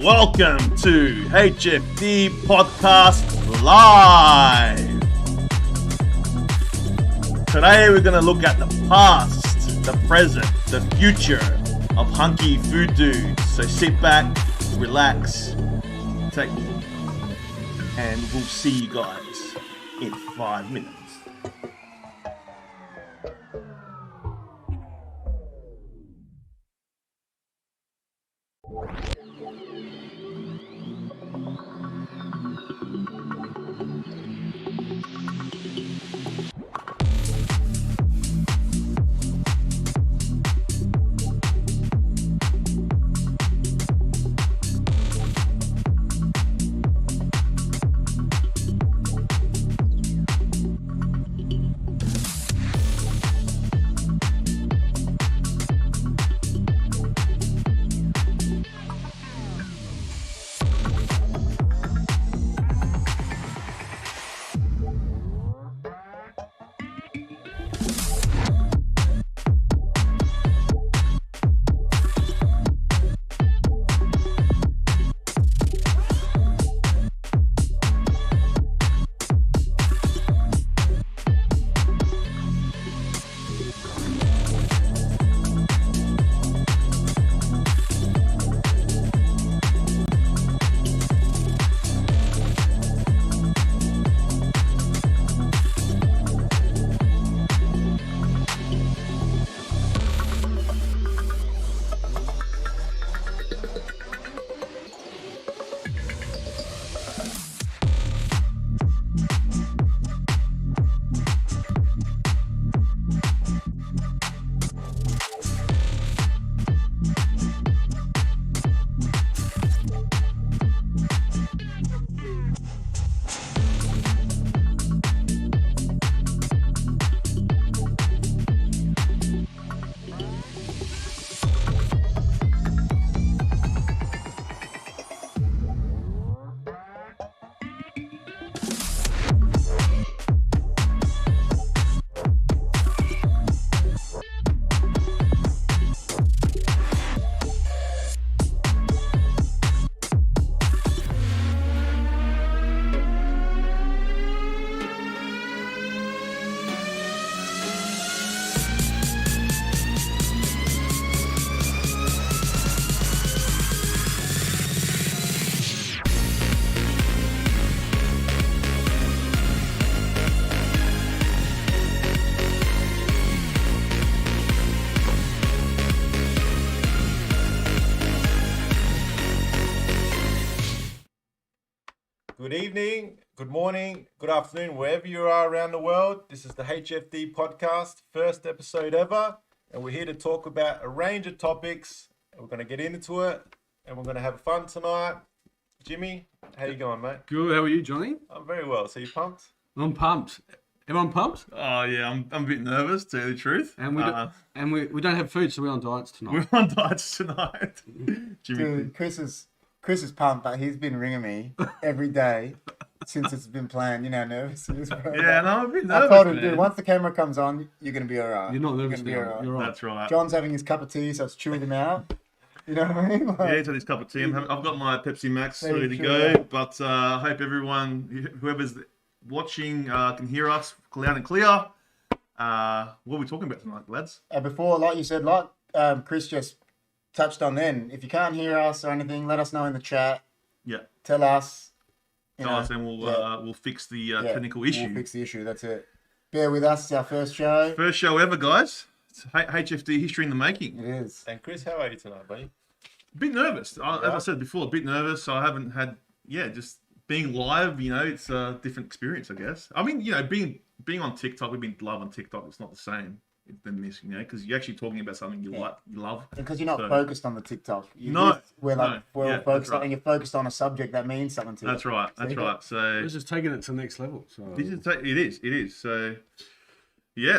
Welcome to HFD Podcast Live. Today we're going to look at the past, the present, the future of Hunky Food Dudes. So sit back, relax, and we'll see you guys in 5 minutes. evening, good morning, good afternoon, wherever you are around the world. This is the HFD Podcast, first episode ever, and we're here to talk about a range of topics. And we're going to get into it, and we're going to have fun tonight. Jimmy, how you going, mate? Good. How are you, Johnny? I'm very well. So you pumped? I'm pumped. Everyone pumped? Oh yeah, I'm a bit nervous, to tell you the truth. And we don't have food, so we're on diets tonight. We're on diets tonight. Jimmy, Dude, Chris is pumped, but he's been ringing me every day since it's been planned. You know, how nervous he is, bro. yeah, no, I'm a bit I nervous, told him, man. dude, once the camera comes on, you're gonna be alright. You're not nervous gonna be now. alright. You're right. That's right. John's having his cup of tea, so it's chewing him out. You know what I mean? Yeah, it's this cup of tea. I've got my Pepsi Max There you ready to go. go, but I hope everyone, whoever's watching, can hear us loud and clear. What are we talking about tonight, lads? Before, like you said, Chris just touched on then, if you can't hear us or anything, let us know in the chat. Yeah. Tell us. Guys, and we'll fix the technical issue. We'll fix the issue, that's it. Bear with us, it's our first show. First show ever, guys. It's HFD history in the making. It is. And Chris, how are you tonight, buddy? A bit nervous. As I said before, a bit nervous. I haven't had, just being live, it's a different experience, I guess. I mean, being on TikTok, we've been live on TikTok, it's not the same than this, because you're actually talking about something you like, you love. Because you're not focused on the TikTok. We're focused right. and you're focused on a subject that means something to you. That's right. That's right. So We're just taking it to the next level. So it is. So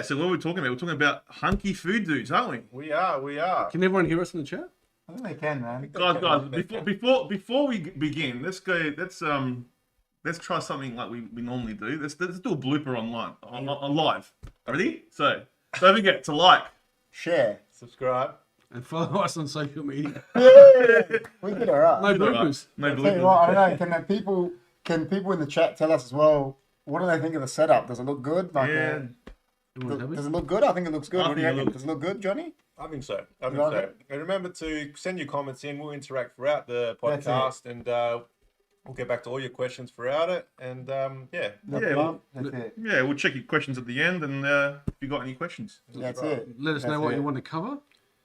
so what are we talking about? We're talking about Hunky Food Dudes, aren't we? We are. Can everyone hear us in the chat? I think they can, man. Guys, before we begin, let's try something like we normally do. Let's do a blooper on live. Ready? So don't forget to like, Share. Subscribe. And follow us on social media. We did alright. No bloopers. no Tell you bloopers. what, I don't know. Can people in the chat tell us as well? What do they think of the setup? Does it look good? Everyone's happy? Does it look good? I think it looks good. I What do you think it reckon? Does it look good, Johnny? I think so. like it? And remember to send your comments in. We'll interact throughout the That's it. podcast, and we'll get back to all your questions throughout it. And Yeah, That's it. Yeah, we'll check your questions at the end, and if you got any questions. That's it. Let us know That's what it. you want to cover.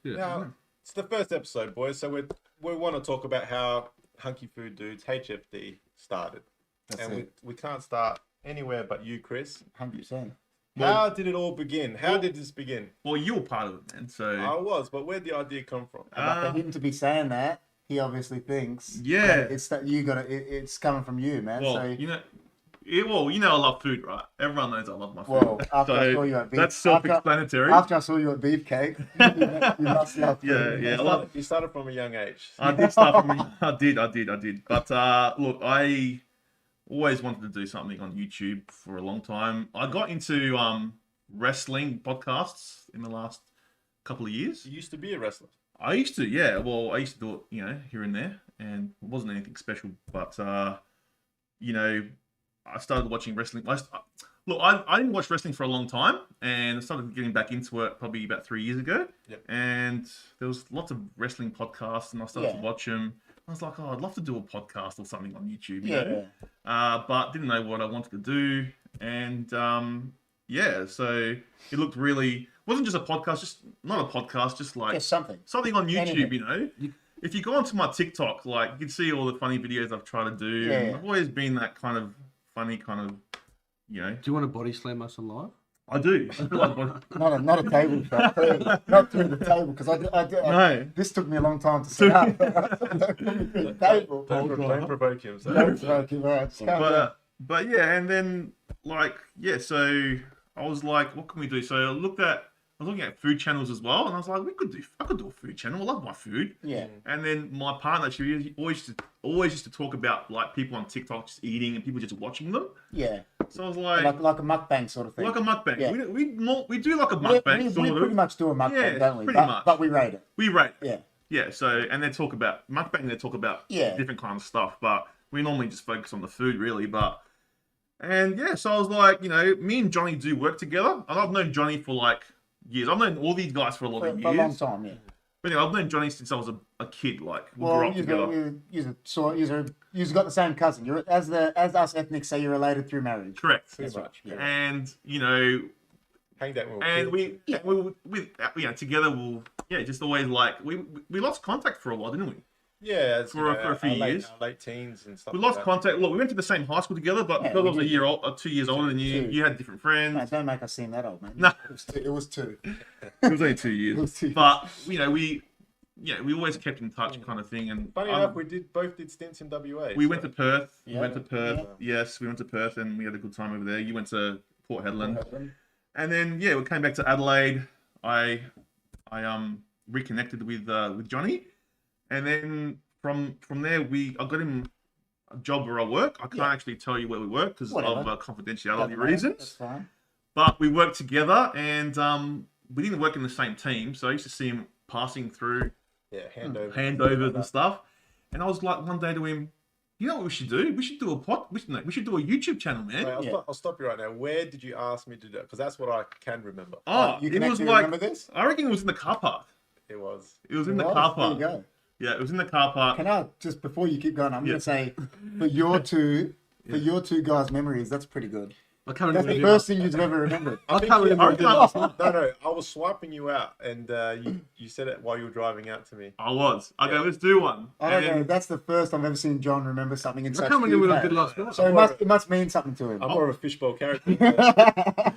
Yeah. now it's the first episode, boys. So we want to talk about how Hunky Food Dudes (HFD) started, That's and it. we can't start anywhere but you, Chris. 100%. How did it all begin? How did this begin? Well, you're part of it, man. So I was, but where'd the idea come from? But for him to be saying that, he obviously thinks Yeah. it's that you got it's coming from you, man. well, so I love food, right? Everyone knows I love my food. well, after I So saw you at beef, that's self-explanatory. After I saw you at Beefcake, you must love food. Yeah. You started from a young age. I did start from. I did. But look, I always wanted to do something on YouTube for a long time. I got into wrestling podcasts in the last couple of years. You used to be a wrestler. I used to, yeah. Well, I used to do it, here and there, and it wasn't anything special. But I started watching wrestling. I didn't watch wrestling for a long time, and I started getting back into it probably about 3 years ago. Yep. And there was lots of wrestling podcasts, and I started to Yeah. watch them. I was like, I'd love to do a podcast or something on YouTube. you Yeah. know? But didn't know what I wanted to do, and so it looked really wasn't just a podcast, just not a podcast, just like Just something. something on YouTube. Anything. If you go onto my TikTok, like you can see all the funny videos I've tried to do. Yeah. And I've always been that kind of funny Do you want to body slam us on live? I do. Not a table shot, please. Not through the table, because No. this took me a long time to set up. Don't put me through the table. Don't provoke him. So. Don't provoke him, all right, just calm down. But yeah, and then so I was like, what can we do? So I was looking at food channels as well, and I was like, I could do a food channel. I love my food. Yeah. And then my partner, she always used to talk about like people on TikTok just eating and people just watching them. Yeah. So I was Like a mukbang sort of thing. like a mukbang. Yeah. We do like a mukbang. We sort of. pretty much do a mukbang, Yeah, don't we? pretty much. But we rate it. We rate. Yeah. Yeah. So and they talk about mukbang. They talk about Yeah. different kind of stuff, but we normally just focus on the food really. So I was like, me and Johnny do work together, and I've known Johnny for like years. I've known all these guys for a lot For of a years. long time, yeah. But anyway, I've known Johnny since I was a kid. Like we grew Well, up together. you've got the same cousin. You're as us ethnics say, you're related through marriage. Correct. Pretty much. Yeah. And Hang that with and we together just always like we lost contact for a while, didn't we? Yeah, it's, for a few years. late teens and stuff. We like lost that. contact. Look, we went to the same high school together, but Yeah, because I we was a did. year old, 2 years older than you, Two. you had different friends. Mate, don't make us seem that old, man. No. It was two. It was only 2 years. It was 2 years. But we always kept in touch, kind of thing. And Funny enough, we both did stints in WA. we went to Perth. Yeah. We went to Perth. Yeah. Yes, we went to Perth, and we had a good time over there. You went to Port Hedland, and then we came back to Adelaide. I reconnected with Johnny, and then from there I got him a job where I work. I can't actually tell you where we work because of confidentiality reasons. That's fine. But we worked together, and we didn't work in the same team. So I used to see him passing through handovers and stuff. And I was like one day to him, you know what we should do? We should do we should do a YouTube channel, man. Wait, I'll stop you right now. Where did you ask me to do it? Because that's what I can remember. Oh, You it can was actually like, remember this? I reckon it was in the car park. It was. It was in the Right, car there you park. go. Yeah, it was in the car park. Can I just before you keep going? I'm going to say for your two guys' memories, that's pretty good. I can't That's remember. the first thing you've ever remembered. I can't remember. It last night. No, I was swiping you out, and you said it while you were driving out to me. I was. Okay, let's do one. I don't And know. That's the first I've ever seen John remember something in I such can't remember what I detail. did last night. So it must mean something to him. I'm more of a fishbowl character. I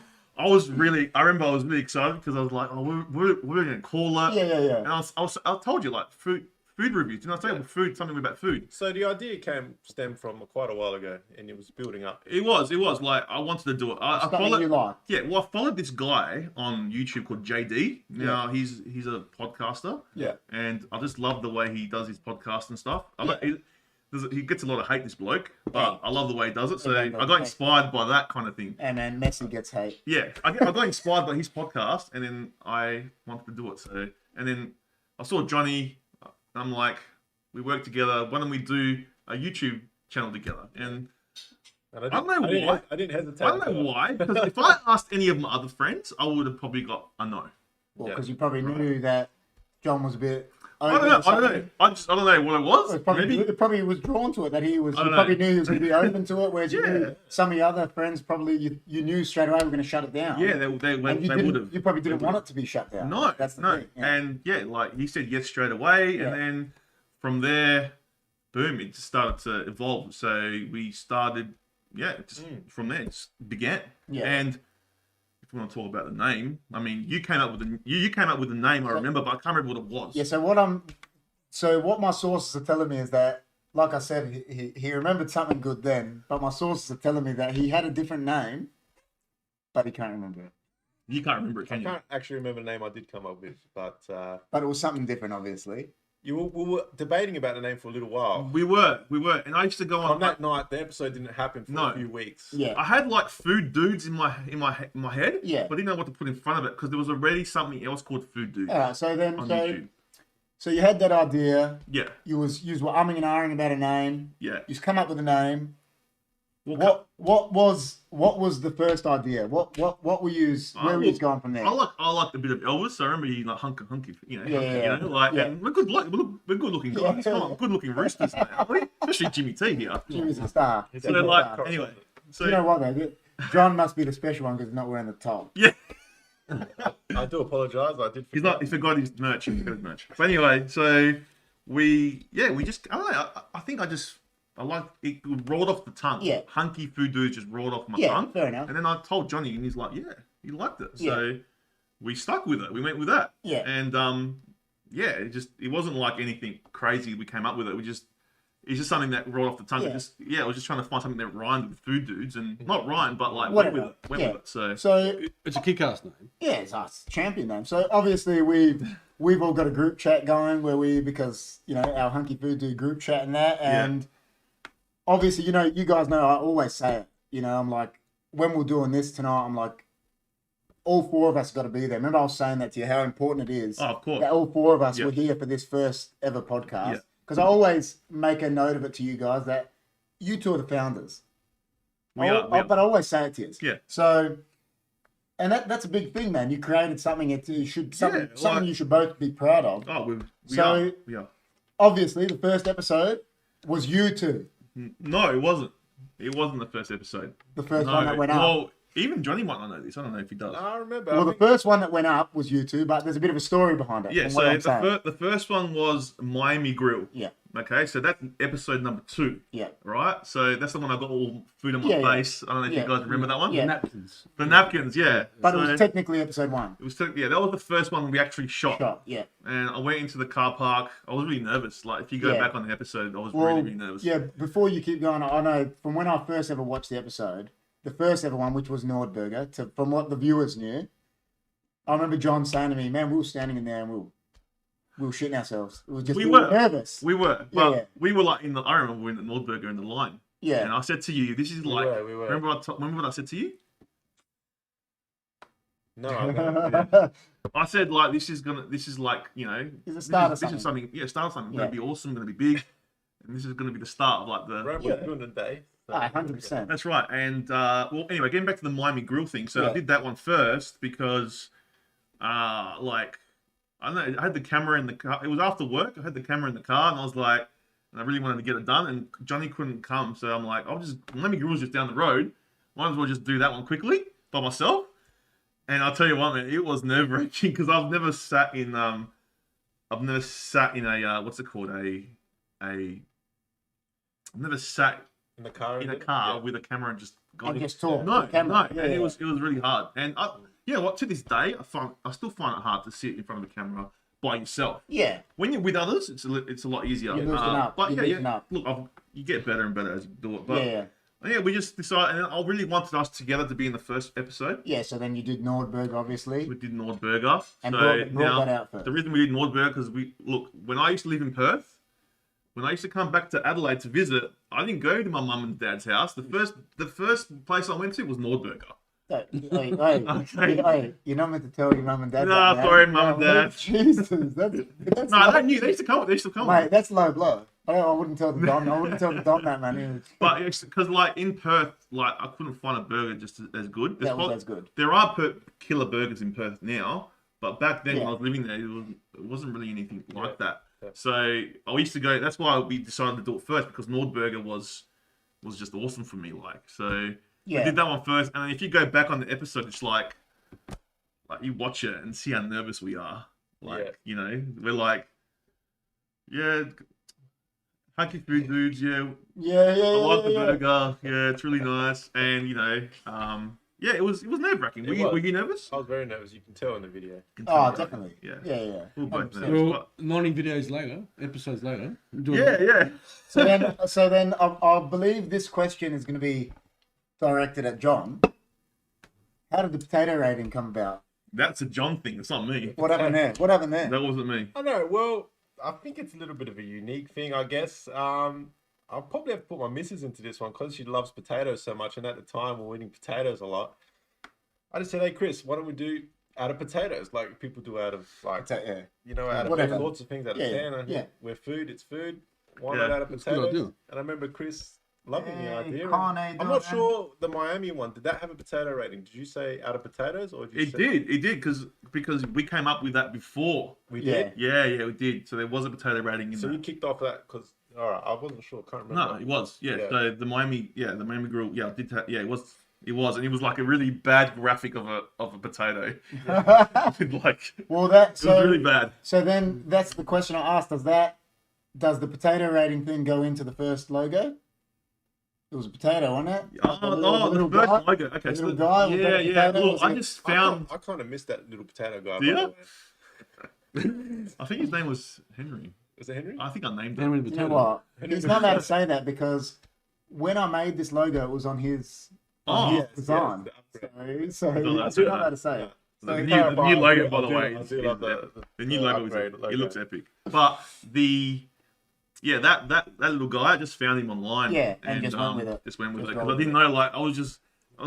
remember I was really excited because I was like, oh, we're going to call it. Yeah. And I told you, like, food reviews. Didn't I say something about food? So the idea stemmed from quite a while ago, and it was building up. It was like, I wanted to do it. I Something followed, you like. yeah, well, I followed this guy on YouTube called JD. Now, he's a podcaster. Yeah. And I just love the way he does his podcast and stuff. He gets a lot of hate, this bloke, but I love the way he does it. So I got inspired by that kind of thing. And then Messi gets hate. Yeah, I got inspired by his podcast, and then I wanted to do it. So, and then I saw Johnny. And I'm like, we work together. Why don't we do a YouTube channel together? And And I don't know why. I didn't hesitate. I don't know why. Because if I asked any of my other friends, I would have probably got a no. Well, Yeah. because you probably knew that John was a bit. I don't know. I don't know what it was. It probably was drawn to it that he was. I You don't probably know. knew he was going to be open to it. Whereas you Yeah. knew some of your other friends probably you knew straight away were going to shut it down. Yeah, they would have. You probably didn't want it to be shut down. No, That's the no. thing. Yeah. And yeah, like he said yes straight away, Yeah. and then from there, boom, it just started to evolve. So we started, from there, it just began. Yeah. And if we want to talk about the name, I mean, you came up with the name. I remember, but I can't remember what it was. Yeah. So what my sources are telling me is that, like I said, he remembered something good then, but my sources are telling me that he had a different name, but he can't remember it. You can't remember it, I can you? can't actually remember the name I did come up with, but But it was something different, obviously. we were debating about the name for a little while. We were, and I used to go On on. that night, the episode didn't happen for No. a few weeks. Yeah. I had like food dudes in my head, Yeah. but I didn't know what to put in front of it because there was already something else called food dudes All right. So then, on YouTube. so you had that idea. Yeah, You were umming and ahhing about a name. yeah. You come up with a name. Well, What was the first idea? What were you? Where were you going from there? I liked a bit of Elvis. I remember he like hunky, Yeah. and we're good looking guys. Yeah. Come on, good looking roosters, man, aren't we? Especially Jimmy T here. Jimmy's a star. So He's they're a like, star. anyway. So You know what though? John must be the special one because he's not wearing the top. yeah, I do apologise. I did forget. he forgot his merch. He forgot his merch. But anyway, so we just I don't know. I like it rolled off the tongue. Yeah. Hunky Food Dudes just rolled off my Yeah, tongue. fair enough. And then I told Johnny, and he's like, yeah, he liked it. Yeah. So we stuck with it. We went with that. Yeah. And it wasn't like anything crazy we came up with it. It's just something that rolled off the tongue. Yeah. I was just trying to find something that rhymed with Food Dudes and not rhymed, but like Whatever. went with it. So So It's a kick-ass name. yeah, it's us champion name. So obviously we've all got a group chat going because our Hunky Food Dude group chat and that, and obviously you guys know I always say it. I'm like, when we're doing this tonight, I'm like, all four of us got to be there. Remember I was saying that to you, how important it is of course. that all four of us Yeah. were here for this first ever podcast. Yeah. Because I always make a note of it to you guys that you two are the founders. We are. But I always say it to you. Yeah. So, and that's a big thing, man. You created something something you should both be proud of. Oh, we are. Obviously, the first episode was you two. No, it wasn't. It wasn't the first episode. The first one that went up. Well, even Johnny might not know this. I don't know if he does. I remember. Well, I the think- first one that went up was you two, but there's a bit of a story behind it. Yeah, from what so I'm saying. the first one was Miami Grill. Yeah. Okay, so that's episode number 2. Yeah. Right? So that's the one I got all food on my Yeah, yeah. face. I don't know if Yeah. you guys remember that one. Yeah. Napkins. The napkins, yeah. But So it was technically episode 1. it was yeah, that was the first one we actually shot. Yeah. And I went into the car park. I was really nervous. Like, if you go Yeah. back on the episode, I was Well, really, really nervous. yeah, before you keep going, I know from when I first ever watched the episode, the first ever one, which was Nordberger, from what the viewers knew, I remember John saying to me, man, we were standing in there and we were shitting ourselves. It was just We we were were. nervous. We were. But Yeah. we were like I remember we were in the Nordberger in the line. Yeah. And I said to you, this is like, we were. remember what I said to you? No, I don't. I said, like, this is like, you know, It's a start of this is something. something, yeah, start of something. Yeah. Going to be awesome, going to be big. And this is going to be the start of like the... Right, we're doing a day. So 100%. That's right. And, well, anyway, getting back to the Miami Grill thing. So Yeah. I did that one first because, like, I don't know, I had the camera in the car. It was after work. I had the camera in the car and I was like, and I really wanted to get it done. And Johnny couldn't come. So I'm like, Miami Grill's just down the road. Might as well just do that one quickly by myself. And I'll tell you what, man, it was nerve-wracking because I've never sat in a what's it called? I've never sat in the car. in a car with a camera and just got And it. just talk. No, the camera. no, Yeah, and yeah. it was really hard. And you know what? To this day, I still find it hard to sit in front of a camera by yourself. Yeah. When you're with others, it's a lot easier. You loosen up. But You yeah, loosen yeah. up. Look, you get better and better as you do it. But Yeah. yeah, we just decided, and I really wanted us together to be in the first episode. Yeah, so then you did Nordberg, obviously. We did Nordberger. And so brought now, that out first. the reason we did Nordberger because when I used to live in Perth, when I used to come back to Adelaide to visit, I didn't go to my mum and dad's house. The first place I went to was Nordberger. Hey, you're not meant to tell your mum and dad. Nah, that, sorry, man. mum and dad. Jesus, that's No, they knew. They used to come. They used to come. mate, that's low blow. I wouldn't tell the Dom. I wouldn't tell the Dom that, man. But it's because, like, in Perth, like, I couldn't find a burger just as good. That was as good. There are killer burgers in Perth now, but back then when Yeah. I was living there, it wasn't really anything like that. Yeah. So I used to go. That's why we decided to do it first because Nordberger was just awesome for me. Like, so Yeah. we did that one first, and then if you go back on the episode, it's like you watch it and see how nervous we are. Like, Yeah. you know, we're like, yeah. Hunky Food Dudes, yeah, Yeah. I like the burger. Yeah, it's really nice, and you know, yeah, it was nerve wracking. It was. Were you nervous? I was very nervous. You can tell in the video. Oh, definitely. Yeah. Yeah. We were both 100%. nervous. Well, 90 videos later, episodes later. Yeah. So then, I believe this question is going to be directed at John. How did the potato rating come about? That's a John thing. It's not me. What happened there? That wasn't me. I know. Well, I think it's a little bit of a unique thing, I guess. I'll probably have to put my missus into this one because she loves potatoes so much, and at the time we were eating potatoes a lot. I just said, "Hey, Chris, why don't we do out of potatoes like people do out of like Yeah. you know out of Whatever. all sorts of things out of Yeah, can. And yeah. We're food. It's food. Why Yeah. not out of That's a good potatoes?" idea. And I remember Chris loving the Hey, idea. Connie, I'm don't- not sure the Miami one. Did that have a potato rating? Did you say out of potatoes or did you It say... did. It did because we came up with that before. We Yeah. did. Yeah, we did. So there was a potato rating in So you that. kicked off that because all right, I wasn't sure. Can't remember. No, it was. Yeah. Yeah. So the Miami Grill. Yeah, I did. Yeah, it was. It was, and it was like a really bad graphic of a potato. Like, Well, it was really bad. So then that's the question I asked. Does the potato rating thing go into the first logo? It was a potato, wasn't it? The first guy? logo. Okay, The so little guy with yeah. the potato, Look, was I it- just found. I kind of missed that little potato guy. Do you? by the way. I think his name was Henry. Was it Henry? I think I named How many him. You know potatoes? what? He's not allowed to say that because when I made this logo, it was on his Oh, Yes, design. yes, the upgrade. So allowed to he's say not that. allowed to say it. The So new, clarify. the new logo, I by the do- way, I is do love epic. the The new logo upgrade is logo. it looks epic. But that little guy, I just found him online. Yeah, and just went with it. Just went with Just it rolled because I with didn't know. Like I was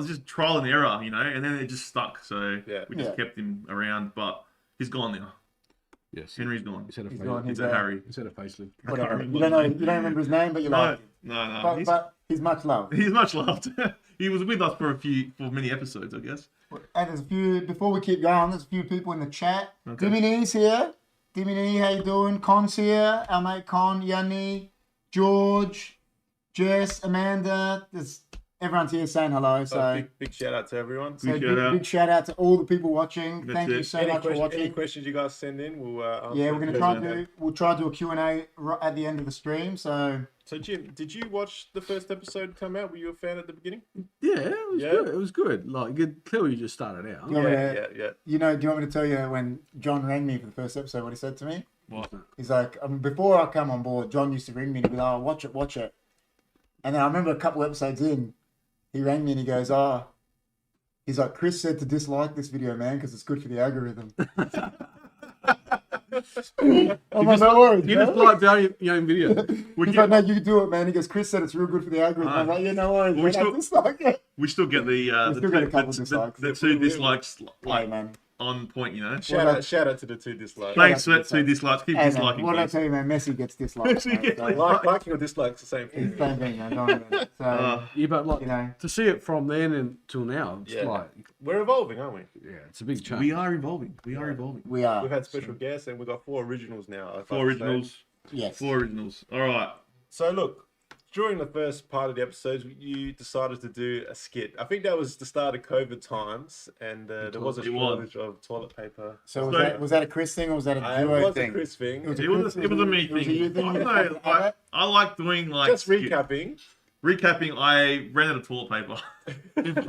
just trial and error, you know, and then it just stuck. So Yeah. we just Yeah. kept him around, but he's gone now. Yes. Henry's gone. He's had a He's face. gone, He's he's a Harry. He's had a facelift. Whatever. You don't remember his name, but you like him. No. But he's much loved. He's much loved. He was with us for many episodes, I guess. And there's a few, before we keep going, there's a few people in the chat. Okay. Dimini's here. Dimini, how you doing? Con's here. Our mate Con, Yanni, George, Jess, Amanda. There's everyone's here saying hello. So, big shout out to everyone. so Big shout out. big shout out to all the people watching. That's Thank you it. so Any much for any watching. questions you guys send in, we'll answer. Yeah, we're gonna them. try to do a Q&A right at the end of the stream. So So Jim, did you watch the first episode come out? Were you a fan at the beginning? Yeah, it was Yeah. good. It was good. Like, you clearly just started out. you want me Yeah, to, yeah. you know, do you want me to tell you when John rang me for the first episode, what he said to me? What? He's like, before I come on board, John used to ring me and he'd be like, oh, watch it. And then I remember a couple episodes in, he rang me and he goes, he's like, Chris said to dislike this video, man, because it's good for the algorithm. I'm like, no worries, You bro. just like down your own video. He's like, no, you do it, man. He goes, Chris said it's real good for the algorithm. I'm like, yeah, no worries, we man. still- I dislike it. We still get the still get a couple dislikes. the two dislikes Hey, like man. on point, you know. Shout out to the 2 dislikes. Thanks Shout out for to two dislikes. Keep Hey, man, disliking, what did I please. tell you, man? Messi gets disliked. Messi gets man. So, Liking or dislikes the same thing. it's the same thing, man. Don't worry about it. So, Yeah, but like you know. to see it from then until now, it's Yeah. like, We're evolving, aren't we? yeah, it's a big change. We are evolving. We are evolving. We are. We've had special guests and we've got 4 originals now. I'd like to say. 4 originals. Yes. 4 originals. All right. So look, during the first part of the episodes, you decided to do a skit. I think that was the start of COVID times, and there was a It was. shortage of toilet paper. So was that a Chris thing or was that a It duo was thing? a Chris thing. It was It was a me It was a you thing. thing. I don't know. I like doing like Just recapping. Recapping, I ran out of toilet paper.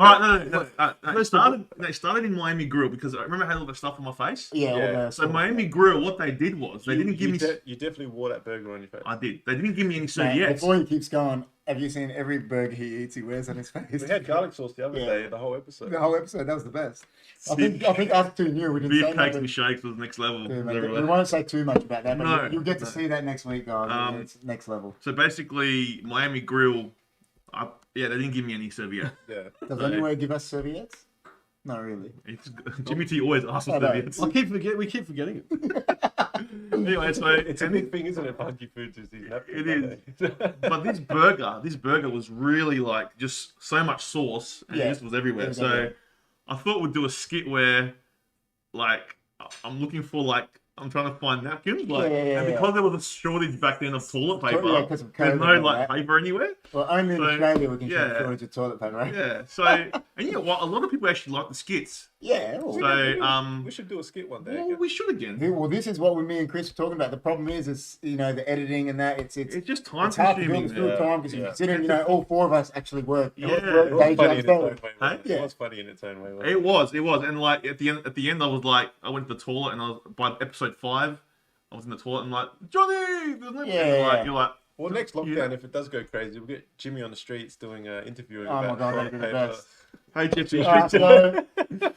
Alright, no. It started in Miami Grill because I remember I had all that stuff on my face. Yeah. Yeah. all the- So Miami Grill, what they did was they didn't give me. You definitely wore that burger on your face. I did. They didn't give me any Man, serviettes. before he keeps going, have you seen every burger he eats, he wears on his face? We had garlic sauce the other Yeah. day, the whole episode. The whole episode, that was the best. I think us two knew we didn't Beef say cakes nothing. and shakes was next level. Yeah, Was mate, everywhere. we won't say too much about that, but No, you'll get to no. see that next week, guys. It's next level. So basically, Miami Grill, they didn't give me any serviette. Yeah. Does So- anyone give us serviettes? Not really. Jimmy T always asks for I know. serviettes. We keep forgetting it. Anyway, so It's a big thing, isn't it, for Hunky Food Dudes? These napkins, It aren't they? but this burger was really like just so much sauce and Yeah. it just was everywhere. It was So everywhere. I thought we'd do a skit where like I'm looking for like I'm trying to find napkins, like, Yeah. and because there was a shortage back then of toilet paper, Yeah, 'cause of there's COVID no and like that. paper anywhere. Well, only in So, Australia we can show yeah. shortage of toilet paper, right? Yeah. So and you know what? A lot of people actually like the skits. Yeah. Well, So We should do a skit one day. well, again. we should again. well, this is what me and Chris were talking about. The problem is the editing and that. It's It's just time it's hard to consuming. build through Yeah, time because yeah. you're considering, all 4 of us actually work. Yeah. It work was day funny in its jobs, own don't way. Huh? wasn't it? Yeah. It was funny in its own way. wasn't It was, and like at the end, I was like, I went to the toilet, and by episode 5, I was in the toilet, and like, Johnny, there's no, Yeah, and like, yeah. you're like, Well, next lockdown, Yeah. if it does go crazy, we'll get Jimmy on the streets doing interviewing Oh my about God, toilet that'd be the paper. best. hey, Jesse,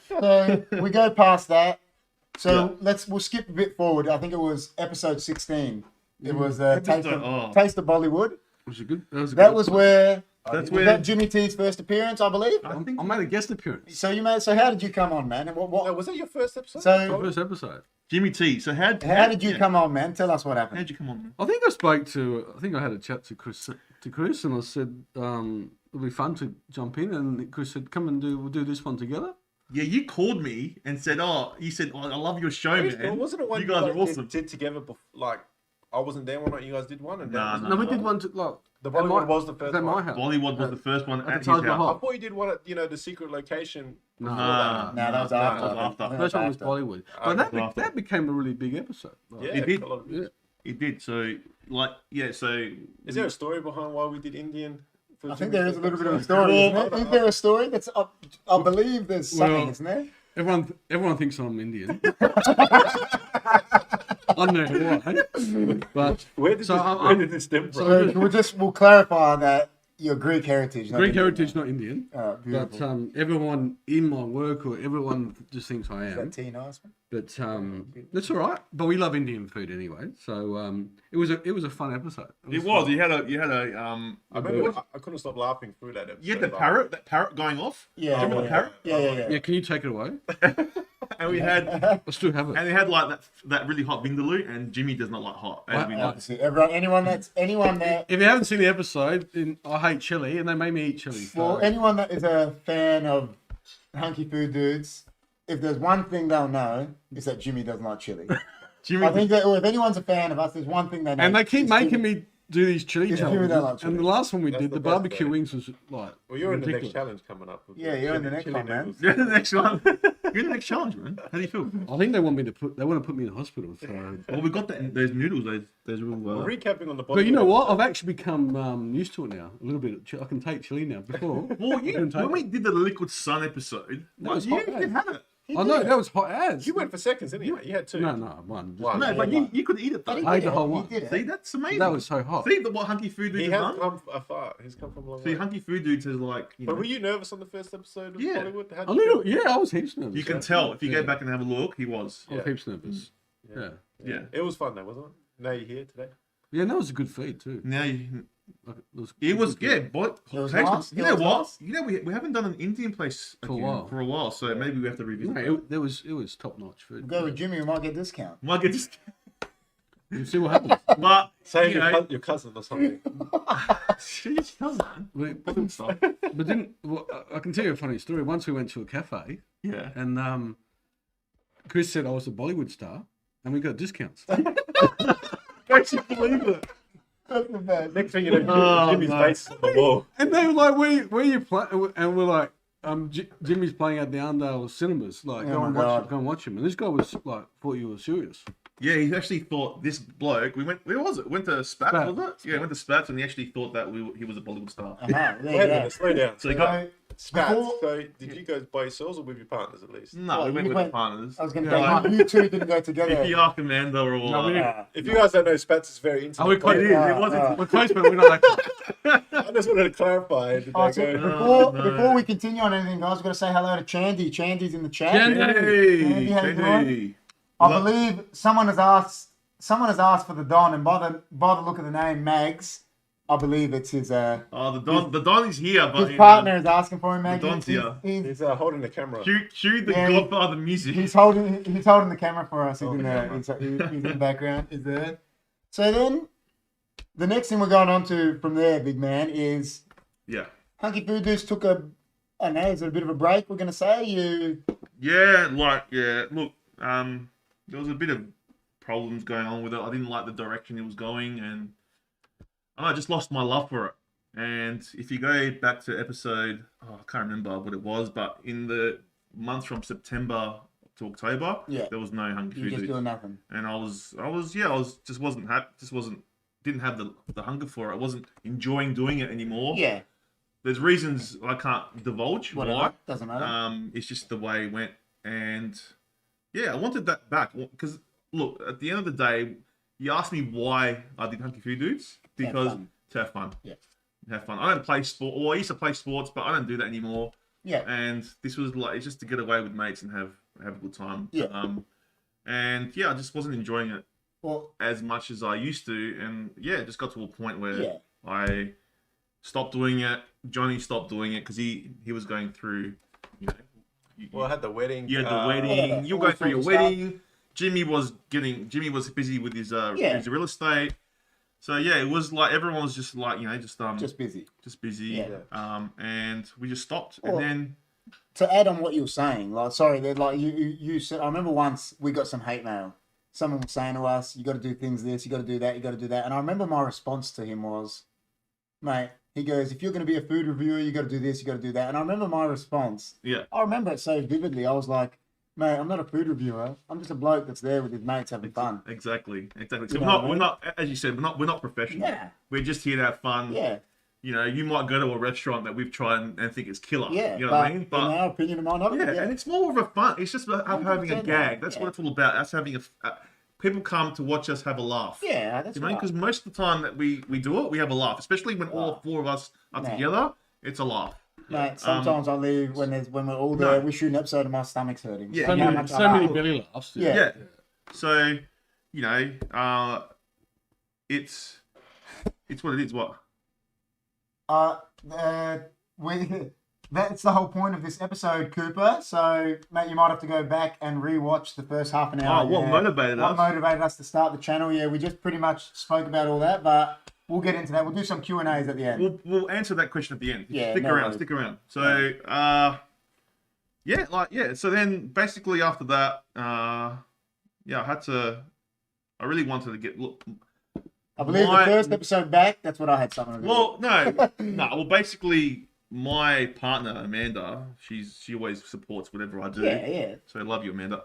So we go past that. So Yeah. we'll skip a bit forward. I think it was episode 16. It was Episode- Taste of Bollywood. Was it good? That was a That good was where That's was where that Jimmy T's first appearance, I believe. I think I made a guest appearance. So how did you come on, man? And No, what was that your first episode? So- First episode. Jimmy T. So how did you come on, man? Tell us what happened. How'd you come on? Man? I think I had a chat to Chris, and I said it'll be fun to jump in, and Chris said, "Come and we'll do this one together." Yeah, you called me and said, you said, I love your show, man. Wasn't it one You guys are awesome. did together? Like, I wasn't there one night. You guys did one, and Nah, then No, we did one to like The at Bollywood was the first at my one. house. Bollywood was the first one at at his the Taj house. Mahal. I thought you did one at the secret location. No, Nah. No, that was No, after. that was after. I think First that one was after. Bollywood, Ah, but after. that became a really big episode. Like, Yeah, It did. a lot of- yeah. It did. So so Is there a story behind why we did Indian? for I think Jimmy's there is a little bit of a first story, episode? isn't there? Is there a story? I believe there's something, Well- isn't there? Everyone thinks I'm Indian. I don't know why, but Where did this stem from? So we'll clarify that you're Greek heritage. not Greek Indian. heritage, not Indian. Oh, But beautiful. everyone in my work or everyone just thinks I Is am. that tea nice, man? But that's all right. But we love Indian food anyway, so it was a fun episode. it was. fun. You had a I remember I couldn't stop laughing through that episode. you had the like- that parrot going off. Yeah. Remember the parrot? Yeah. Yeah, can you take it away? And we had I still have it. and they had like that really hot vindaloo, and Jimmy does not like hot. As we know. Obviously, anyone that If you haven't seen the episode, then I hate chili, and they made me eat chili. well, So- anyone that is a fan of Hunky Food Dudes, if there's one thing they'll know, is that Jimmy doesn't like chili. Jimmy, I think that if anyone's a fan of us, there's one thing they know. and they keep is making chili. me do these chili Yeah, you challenges. don't like And chili. the last one we That's did, the the best, barbecue though. wings was like. Well, you're in the next ridiculous. challenge coming up. with Yeah, the you're in the chili- next chili one, man. noodles. Yeah, the next one. You're in the next challenge, man. How do you feel? I think they want me to put. They want to put me in hospital. So. Well, we got that. Those noodles. Those real. Well, recapping on the But you know Bollywood what? episode. I've actually become used to it now. A little bit. I can take chili now. Before, Well, I couldn't take when we it. did the Liquid Sun episode, was you hot didn't have it. I know that was hot as. You went for seconds, didn't you? You had two. No, one. Just One. No, but you could eat it though. I ate the whole He one. did it. See, that's amazing. That was so hot. See what Hunky Food He Dudes has have done. come afar. He's come from a long See, way. Hunky Food Dudes is like, you know, But were you nervous on the first episode of Yeah. Bollywood? How'd A you little, feel? yeah. I was heaps nervous. you can tell if you Yeah. go back and have a look. He was. I was Yeah. heaps nervous. Yeah. Yeah. It was fun though, wasn't it? Now you're here today. Yeah, and that was a good feed too. Now you, Like, it was good yeah, feed. but It was occasionally- nice. you It know was what? nice. You know we haven't done an Indian place For a again while. for a while, so maybe we have to revisit. No, that. it was top notch food. Go with Jimmy, we might get a discount. Might get this, We'll see what happens. but Say you know, your cousin or something. she just doesn't. But, Stuff. but then well, I can tell you a funny story. Once we went to a cafe Yeah. and Chris said I was a Bollywood star and we got discounts. Don't you believe it? That's the best. Next thing you know, Oh, Jimmy's no. face on the wall. And they were like, where you playing? And we're like, Jimmy's playing at the Arndale cinemas. Like, Oh go my and God. watch him. And this guy was like, thought you were serious. Yeah, he actually thought this bloke. We went. Where was it? Went to Spats, Spats. was it? Yeah, went to Spats, and he actually thought that he was a Bollywood star. Uh-huh, there Wait you a go. minute, slow down. So he got. So, Spats. before- So did you guys by yourselves or with your partners at least? No, Well, we went you with went- the partners. I was going to Yeah, say, you two didn't go together. If you ask Amanda or No, we didn't. If you guys don't know, Spats is very intimate. Are we close? It is. It wasn't. We're close, but we're not that I just wanted to clarify. Did Oh, they so go? No. before we continue on anything, guys, we've got to say hello to Chandy. Chandy's in the chat. Chandy. Hey, how you doing? Chandy. I Look- believe someone has asked for the Don, and by the look of the name, Mags, I believe it's his Oh, the Don is here, but his partner is asking for him. Mags. Don's here. He's holding the camera. Cue the Yeah, Godfather music. He's holding the camera for us. He's in the he's in the background. Is there? So then, the next thing we're going on to from there, big man, is Yeah. Hunky Food Dudes took I don't know, is it a bit of a break? We're gonna say you. Yeah, look, there was a bit of problems going on with it. I didn't like the direction it was going, and I just lost my love for it. And if you go back to episode, I can't remember what it was, but in the month from September to October, Yeah. there was no Hunky You Food just Dudes. doing nothing. And I didn't have the hunger for it. I wasn't enjoying doing it anymore. Yeah. There's reasons I can't divulge Whatever. why. Doesn't matter. It's just the way it went, and yeah, I wanted that back because look, at the end of the day, you asked me why I did Hunky Food Dudes because fun. to have fun. Yeah. Have fun. I don't play sport, or I used to play sports, but I don't do that anymore. Yeah. And this was like it's just to get away with mates and have a good time. Yeah. And yeah, I just wasn't enjoying it Well, as much as I used to, and yeah, it just got to a point where Yeah. I stopped doing it. Johnny stopped doing it because he was going through, you know. Well, I had the wedding. You had the yeah, wedding. You were all going through your sorts of wedding. Jimmy was busy with his Yeah. his real estate. So yeah, it was like everyone was just like just busy. just busy. Yeah. And we just stopped. Well, and then To add on what you were saying, like, sorry, that like you said. I remember once we got some hate mail. Someone was saying to us, "You got to do things this. You got to do that. You got to do that." And I remember my response to him was, "Mate," he goes, "If you're going to be a food reviewer, you got to do this. You got to do that." And I remember my response. yeah, I remember it so vividly. I was like, "Mate, I'm not a food reviewer. I'm just a bloke that's there with his mates having fun." exactly. So You we're know what I we're mean? not, as you said, we're not professional. Yeah. We're just here to have fun. Yeah. You know, you might go to a restaurant that we've tried and think it's killer. Yeah. You know but what I mean? in our opinion, it might not be. Yeah, and it's more of a fun. It's just about having a 100%, gag. That's yeah. what it's all about. That's having people come to watch us have a laugh. Yeah, that's You know, right. because most of the time that we do it, we have a laugh. Especially when all four of us are Man. together, it's a laugh. Mate, sometimes I leave when we're all there. We shoot an episode and my stomach's hurting. Yeah. So You know how many, much so I many laugh. belly laughs. Yeah. Yeah. So, you know, it's what it is. What? That's the whole point of this episode, Cooper. So, mate, you might have to go back and rewatch the first half an hour. Oh, what motivated What us? motivated us to start the channel? Yeah, we just pretty much spoke about all that, but we'll get into that. We'll do some Q&As at the end. We'll answer that question at the end. Yeah, stick no around. worries. Stick around. So, yeah. So then, basically after that, I really wanted to get look. I believe the first episode back, that's what I had something to do. Well, no. Well, basically, my partner Amanda, she always supports whatever I do. Yeah. So I love you, Amanda.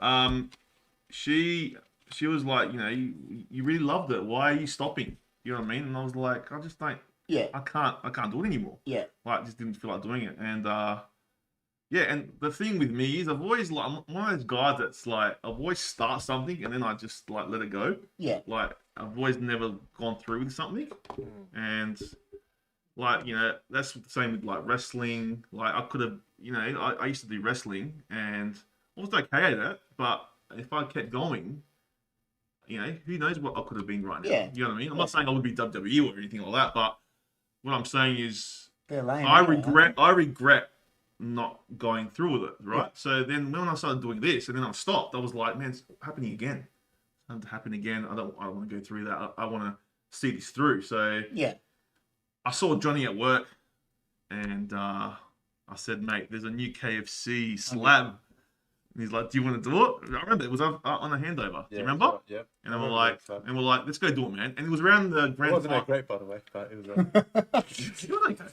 She was like, you really loved it. Why are you stopping? You know what I mean? And I was like, I just don't. Yeah. I can't do it anymore. Yeah. Like, just didn't feel like doing it. And and the thing with me is I've always I'm one of those guys that's like I've always start something and then I just like let it go. Yeah. Like I've always never gone through with something. And like, that's the same with like wrestling. Like I could have, I used to do wrestling and I was okay at it, but if I kept going, who knows what I could have been right now. Yeah. You know what I mean? I'm not saying I would be WWE or anything like that, but what I'm saying is They're lame, I regret not going through with it, right? Yeah. So then when I started doing this and then I stopped, I was like, man, it's happening again. It's going to happen again. I don't want to go through that. I want to see this through. So yeah, I saw Johnny at work and I said, mate, there's a new KFC slab. Okay. And he's like, do you want to do it? I remember it was on a handover. Do you remember? Right, yeah. And we're like, let's go do it, man. And it was around the grand. It wasn't that great, by the way, but it was okay.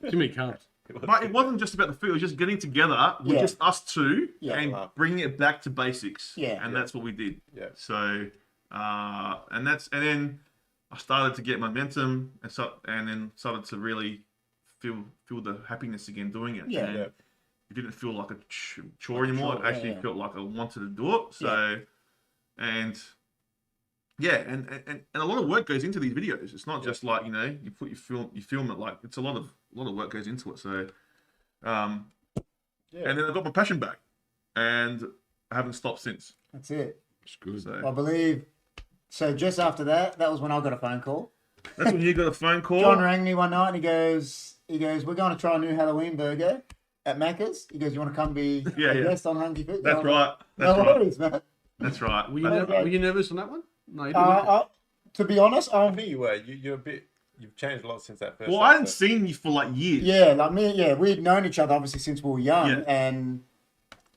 Too many carbs. But it wasn't just about the food. It was just getting together with just us two and bringing it back to basics. Yeah. And that's what we did. Yeah. So, and then I started to get momentum and then started to really feel the happiness again doing it. Yeah. And it didn't feel like a chore anymore. It actually felt like I wanted to do it. So, and a lot of work goes into these videos. It's not just like, you film it, like it's a lot of work goes into it. So, and then I got my passion back and I haven't stopped since. That's it. It's good. So, I believe, so just after that was when I got a phone call. That's when you got a phone call? John rang me one night and he goes, we're going to try a new Halloween burger at Macca's. He goes, you want to come be a guest on Hunky Food? That's right. No worries, man. That's right. Were you nervous on that one? No, you didn't. To be honest, I think you were. You're a bit. You've changed a lot since that first. Well, I hadn't seen you for like years. Yeah, like me. Yeah, we'd known each other obviously since we were young, and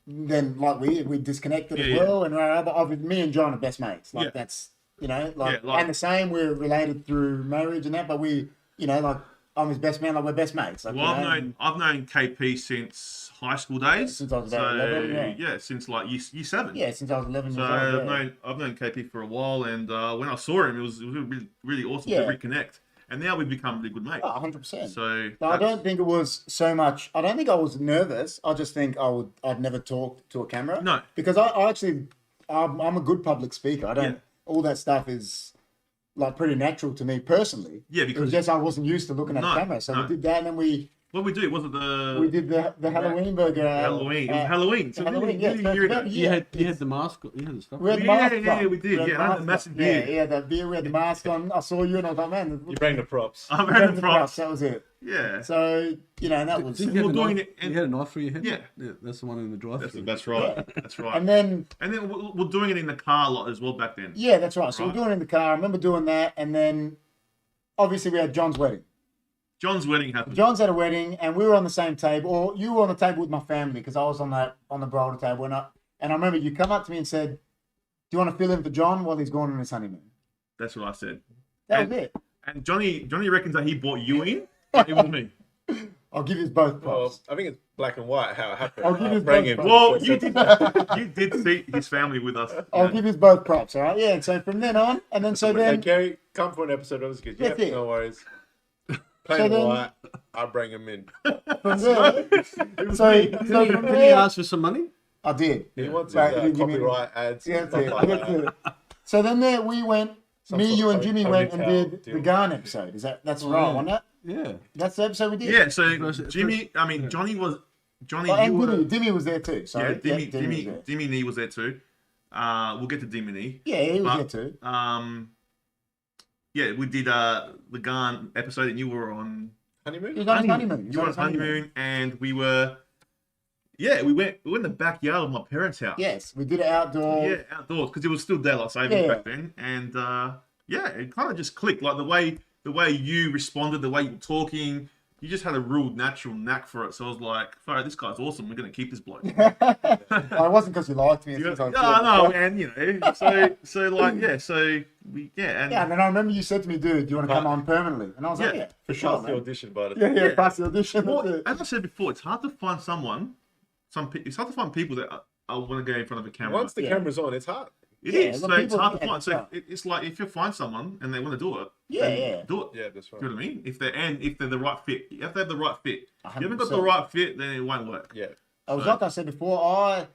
then like we disconnected as well. And me and John are best mates. Like that's and the same. We're related through marriage and that, but we like I'm his best man. Like we're best mates. Like, well, I've known KP since high school days. Since I was about 11. Yeah, since like year 7. Yeah, since I was 11 years old. I've known KP for a while, and when I saw him, it was really, really awesome to reconnect. And now we've become really good mates. 100%. So I don't think it was so much. I don't think I was nervous. I just think I'd never talk to a camera. No, because I'm a good public speaker. I don't. All that stuff is like pretty natural to me personally. Yeah, because it was just I wasn't used to looking at a camera. So we did that, and then we. What did we do? Was it we did the Halloween burger. Halloween. It was Halloween. So Halloween. You had the mask. You had the stuff. We had the mask on. Yeah, we did. I had the massive beer. Yeah, the beer. We had the mask on. I saw you, and I was like, man. You bring the props. I bring the props. That was it. Yeah. So that was. We're doing it. You had a knife for your head. Yeah, that's the one in the drive-thru. That's right. Yeah. That's right. And then we're doing it in the car a lot as well back then. Yeah, that's right. So we're doing it in the car. I remember doing that, and then obviously we had John's wedding. John's wedding happened. John's had a wedding, and we were on the same table, or you were on the table with my family because I was on the bridal table, and I remember you come up to me and said, "Do you want to fill in for John while he's going on his honeymoon?" That's what I said. That was it. And Johnny reckons that he brought you in. It was me. I'll give you both props. Well, I think it's black and white how it happened. I'll give you both props. Well, you did see his family with us. I'll give you both props, all right? Yeah. And so from then on, and then then Gary, come for an episode. That was good. Yeah, no worries. Plain white, I bring him in. From there, did he ask for some money? I did. He wants copyright ads. Yeah, that's it. So then we went. You and Jimmy went and did the Garn episode. That's right, wasn't it? Yeah. That's the episode we did. Yeah. So Johnny was. And Dimmy was there too. Sorry. Yeah, Dimmy was there too. We'll get to Dimmy. Yeah, he was there too. Yeah, we did the Garn episode, and you were on honeymoon. You were on honeymoon. You were on honeymoon, and we were. Yeah, we went in the backyard of my parents' house. Yes, we did it outdoors. Yeah, outdoors because it was still daylight saving back then, and it kind of just clicked. Like the way you responded, the way you were talking, you just had a real natural knack for it. So I was like, "Fuck, this guy's awesome. We're gonna keep this bloke." It wasn't because you liked me. It's Yeah, 'cause I was no, and you know, so like, yeah, so we, and yeah, and then I remember you said to me, dude, do you want to come on permanently? And I was like, Yeah. yeah, for sure. Pass the Man. audition, but Yeah, pass the audition. well, that's it. as I said before, it's hard to find someone. It's hard to find people that want to go in front of a camera. once the Yeah. camera's on, it's hard. It Yeah, is. the So it's people- hard to yeah, find. So yeah. it's like if you find someone and they want to do it, Yeah, then yeah. do it. Yeah, that's right. Do you know what I mean? If they're the right fit, you have to have the right fit. If you haven't got the 100%. right fit, then it won't work. Yeah. I was So- like I said before, I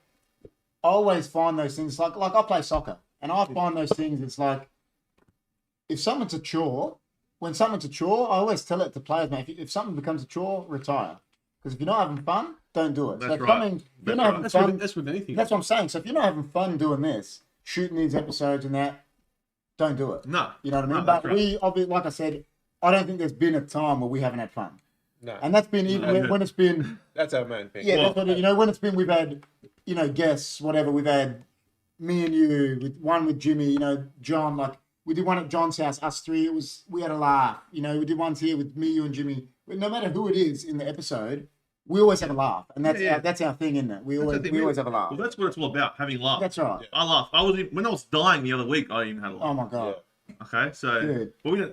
always find those things like I play soccer, and I find those things. It's like if something's a chore, when something's a chore, I always tell it to players, mate. If something becomes a chore, retire. Because if you're not having fun, don't do it. That's so if right. something, if you're That's not right. having That's fun, with anything. that's what I'm saying. So if you're not having fun doing this, shooting these episodes and that, don't do it. No. You know what I mean? No, But that's right. obviously, like I said, I don't think there's been a time where we haven't had fun. No, And that's been even No. when it's been, that's our main thing. yeah, Well- that's what, you know, when it's been, we've had, you know, guests, whatever. We've had me and you, with one with Jimmy, you know, John. Like we did one at John's house, us three. We had a laugh. You know, we did ones here with me, you, and Jimmy. But no matter who it is in the episode, we always have a laugh, and that's Yeah. that's our thing, isn't it? We That's always the thing. we always have a laugh. Well, that's what it's all about, having laugh. That's right. Yeah. I laugh. When I was dying the other week, I even had a Oh laugh. my god, Okay, so Dude. but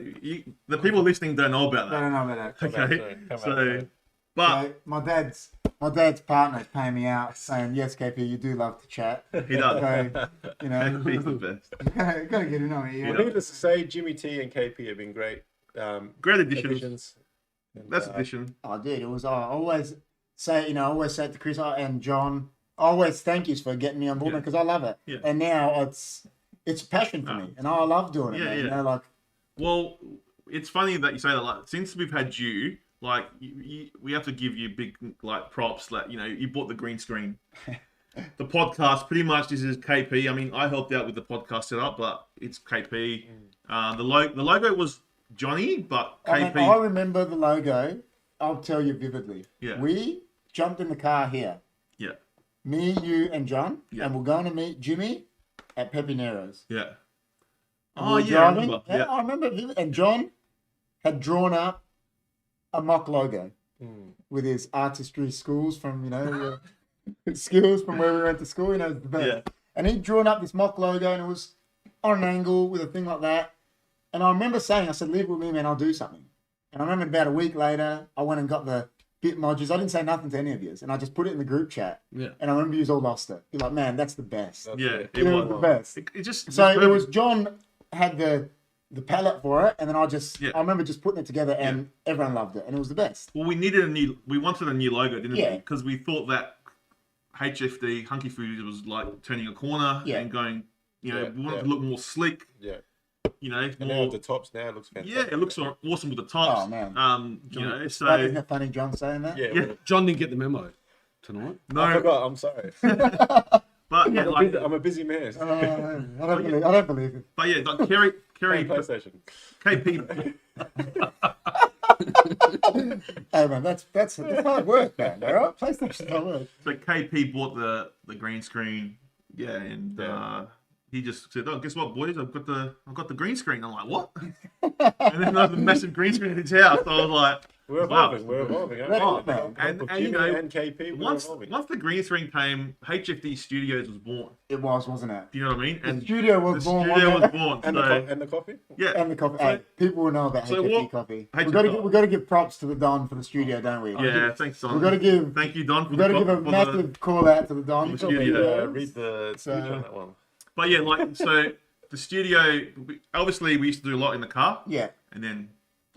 the people listening don't know about I that. don't know about that. Come out Okay, soon, come out so soon. but So my dad's partner's paying me out, saying yes, KP, you do love to chat. he does. So you know, He's the best. gotta get in on it. Well, Yeah. needless to say, Jimmy T and KP have been great. Great additions. Additions. And, That's addition. I did. It was. I always say, you know, I always say it to Chris and John. I always thank you for getting me on board Yeah. because I love it. Yeah. And now it's a passion for me, and I love doing it. Yeah, man. yeah. You know, like Well, it's funny that you say that. Like, since we've had you, like, we have to give you big like props. Like, you know, you bought the green screen. The podcast, pretty much, this is KP. I mean, I helped out with the podcast setup, but it's KP. The logo was Johnny, but KP. I remember the logo. I'll tell you vividly. Yeah. We jumped in the car here. Yeah, Me, you, and John, Yeah. and we're going to meet Jimmy at Pepinero's. yeah. And Oh we're yeah, I driving. remember. Yeah, Yeah. I remember. And John had drawn up a mock logo with his artistry schools from, you know, skills from where we went to school. You know, it's the best. Yeah. And he'd drawn up this mock logo, and it was on an angle with a thing like that. And I remember saying, I said, leave it with me, man, I'll do something. And I remember about a week later, I went and got the bit modules. I didn't say nothing to any of you, and I just put it in the group chat. Yeah. And I remember you all lost it. You're like, man, that's the best. That's Yeah, it. it It was the best. It just So it perfect. was John had the palette for it, and then Yeah. I remember just putting it together, and everyone loved it, and it was the best. Well, we wanted a new logo, didn't Yeah. we? Because we thought that HFD Hunky Food Dudes was like turning a corner Yeah. and going, you know, Yeah, we wanted yeah. to look more slick, Yeah. you know, And now more, with the tops now, it looks fantastic. yeah, it looks awesome with the tops. Oh, man. You know, But so isn't it funny, John saying that? Yeah. Yeah. well, John didn't get the memo tonight. I no, forgot. I'm sorry. but yeah, like, I'm a busy man. I don't believe it. but yeah, like Kerry, Playing PlayStation. KP, Hey man, that's hard work, man. All right, PlayStation's hard work. so KP bought the green screen, yeah, and Yeah. he just said, "Oh, guess what, boys? I've got the green screen." I'm like, "What?" And then there's a massive green screen in his house. So I was like, We're Wow. evolving. We're evolving. That's Oh, it, man. and Jimmy you know, and KP, we're once evolving. the green screen came, HFD Studios was born. It was, wasn't it? Do you know what I mean? The studio was the born, studio wasn't was it? born. And, So and the coffee? yeah, And the coffee. So- Hey, people will know about so HFD what- coffee. HFD. We got to give props to the Don for the studio, don't we? yeah. Thanks, Don. We got to give. Thank you, Don. For We got to the, give a for the- massive call out to the Don. the for studio. Read the So- speech on that one. But yeah, like so, the studio. Obviously, we used to do a lot in the car, Yeah, and then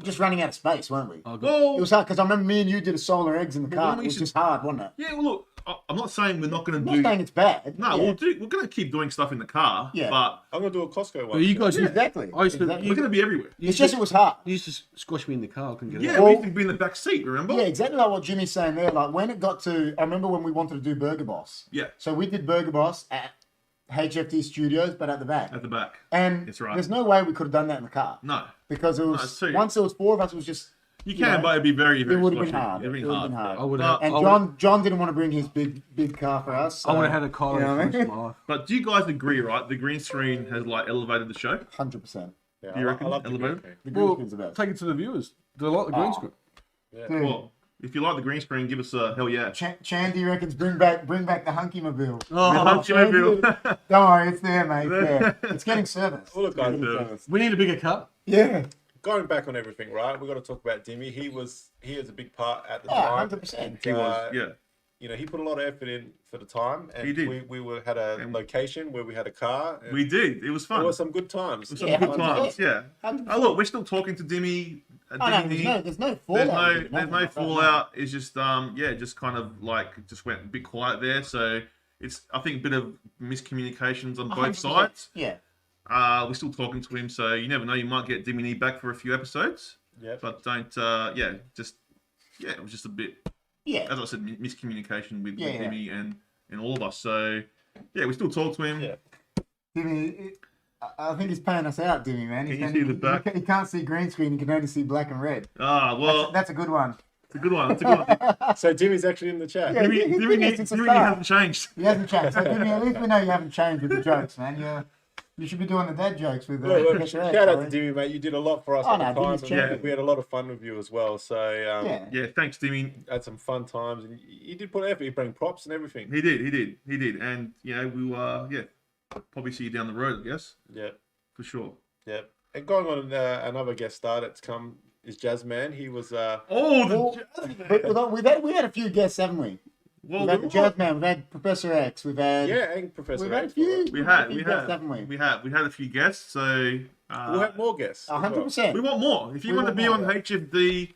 just running out of space, weren't we? I got, well, It was hard because I remember me and you did a solar eggs in the Well, car. when It we was should- just hard, wasn't it? yeah. Well, look, I'm not saying we're not going I'm to not do. saying it's bad. No, yeah. we're going to keep doing stuff in the car. Yeah. But I'm going to do a Costco one. but you guys, exactly. I used to, Exactly. we're going to be everywhere. It's just it was hard. you used to squash me in the car. I couldn't get Yeah, out. we used to be in the back seat. Remember? Yeah, exactly like what Jimmy's saying there. Like when it got to, I remember when we wanted to do Burger Boss. Yeah, So we did Burger Boss at HFD Studios, but at the back. at the back. And That's right. there's no way we could have done that in the car No, because it No, was it's too- once there was four of us, it was just. you You can, know, but it'd be very, very. It would have been squashy. hard. It'd It been would have been hard. hard. I would But- have. And John didn't want to bring his big car for us. I would have had a Kylo You know what I for the rest of mean? my life. But do you guys agree, right? The green screen has like elevated the show. 100%. Yeah, Do you I reckon? love the Elevator? green screen. The green Well, screen's the best. take it to the viewers. Do they like the green Oh. screen? Yeah. Dude, Well, if you like the green screen, give us a hell yeah. Chandy reckons bring back the Hunky Mobile. The Oh, Hunky Mobile. Don't worry, it's there, mate. It's there. It's getting service. Well, look, guys, It's getting service. we need a bigger cup. Yeah. going back on everything, right? We've got to talk about Dimmy. He is a big part at the Oh, time. 100%. He was, yeah. You know, he put a lot of effort in for the time, and He did. we had a location where we had a car. And We did. It was fun. there were some good times. Some Yeah, good 100%. times, yeah. 100%. Oh, look, we're still talking to Dimmy. Oh, no, there's no fallout. There's no fallout. It's just just kind of like just went a bit quiet there. So it's I think a bit of miscommunications on both 100%. sides. Yeah. We're still talking to him, so you never know. You might get Dimmy back for a few episodes. Yeah. But don't. It was just a bit. Yeah. As I said, miscommunication with Yeah. Dimmy and all of us. So yeah, we still talk to him. Yeah. Dimmy, I think he's paying us out, Dimmy, man. Can you see the back? He can't see green screen. He can only see black and red. Well, That's a good one. it's a good one. That's a good one. So Dimmy's actually in the chat. Yeah. Dimmy Since the Dimmy start. hasn't changed. He hasn't changed. So, Dimmy, at least we know you haven't changed with the jokes, man. You should be doing the dad jokes with Look, Professor X, shout out right? to Dimmy, mate. You did a lot for us Oh, at the no, time. Dimmy's And champion. we had a lot of fun with you as well. So Yeah. Yeah, thanks, Dimmy. had some fun times, and you did put effort. You bring props and everything. He did, and we will, probably see you down the road, I guess, Yeah, for sure. yeah. And going on another guest star that's come is Jazzman. He was But we've had a few guests, haven't we? We've had the Jazzman, we've had Professor X, we've had and Professor we've had a X. few. We had guests, haven't we? we had a few guests, so We'll have more guests. as well. 100%. we want more. If you We want to want be more, on yeah. HFD, if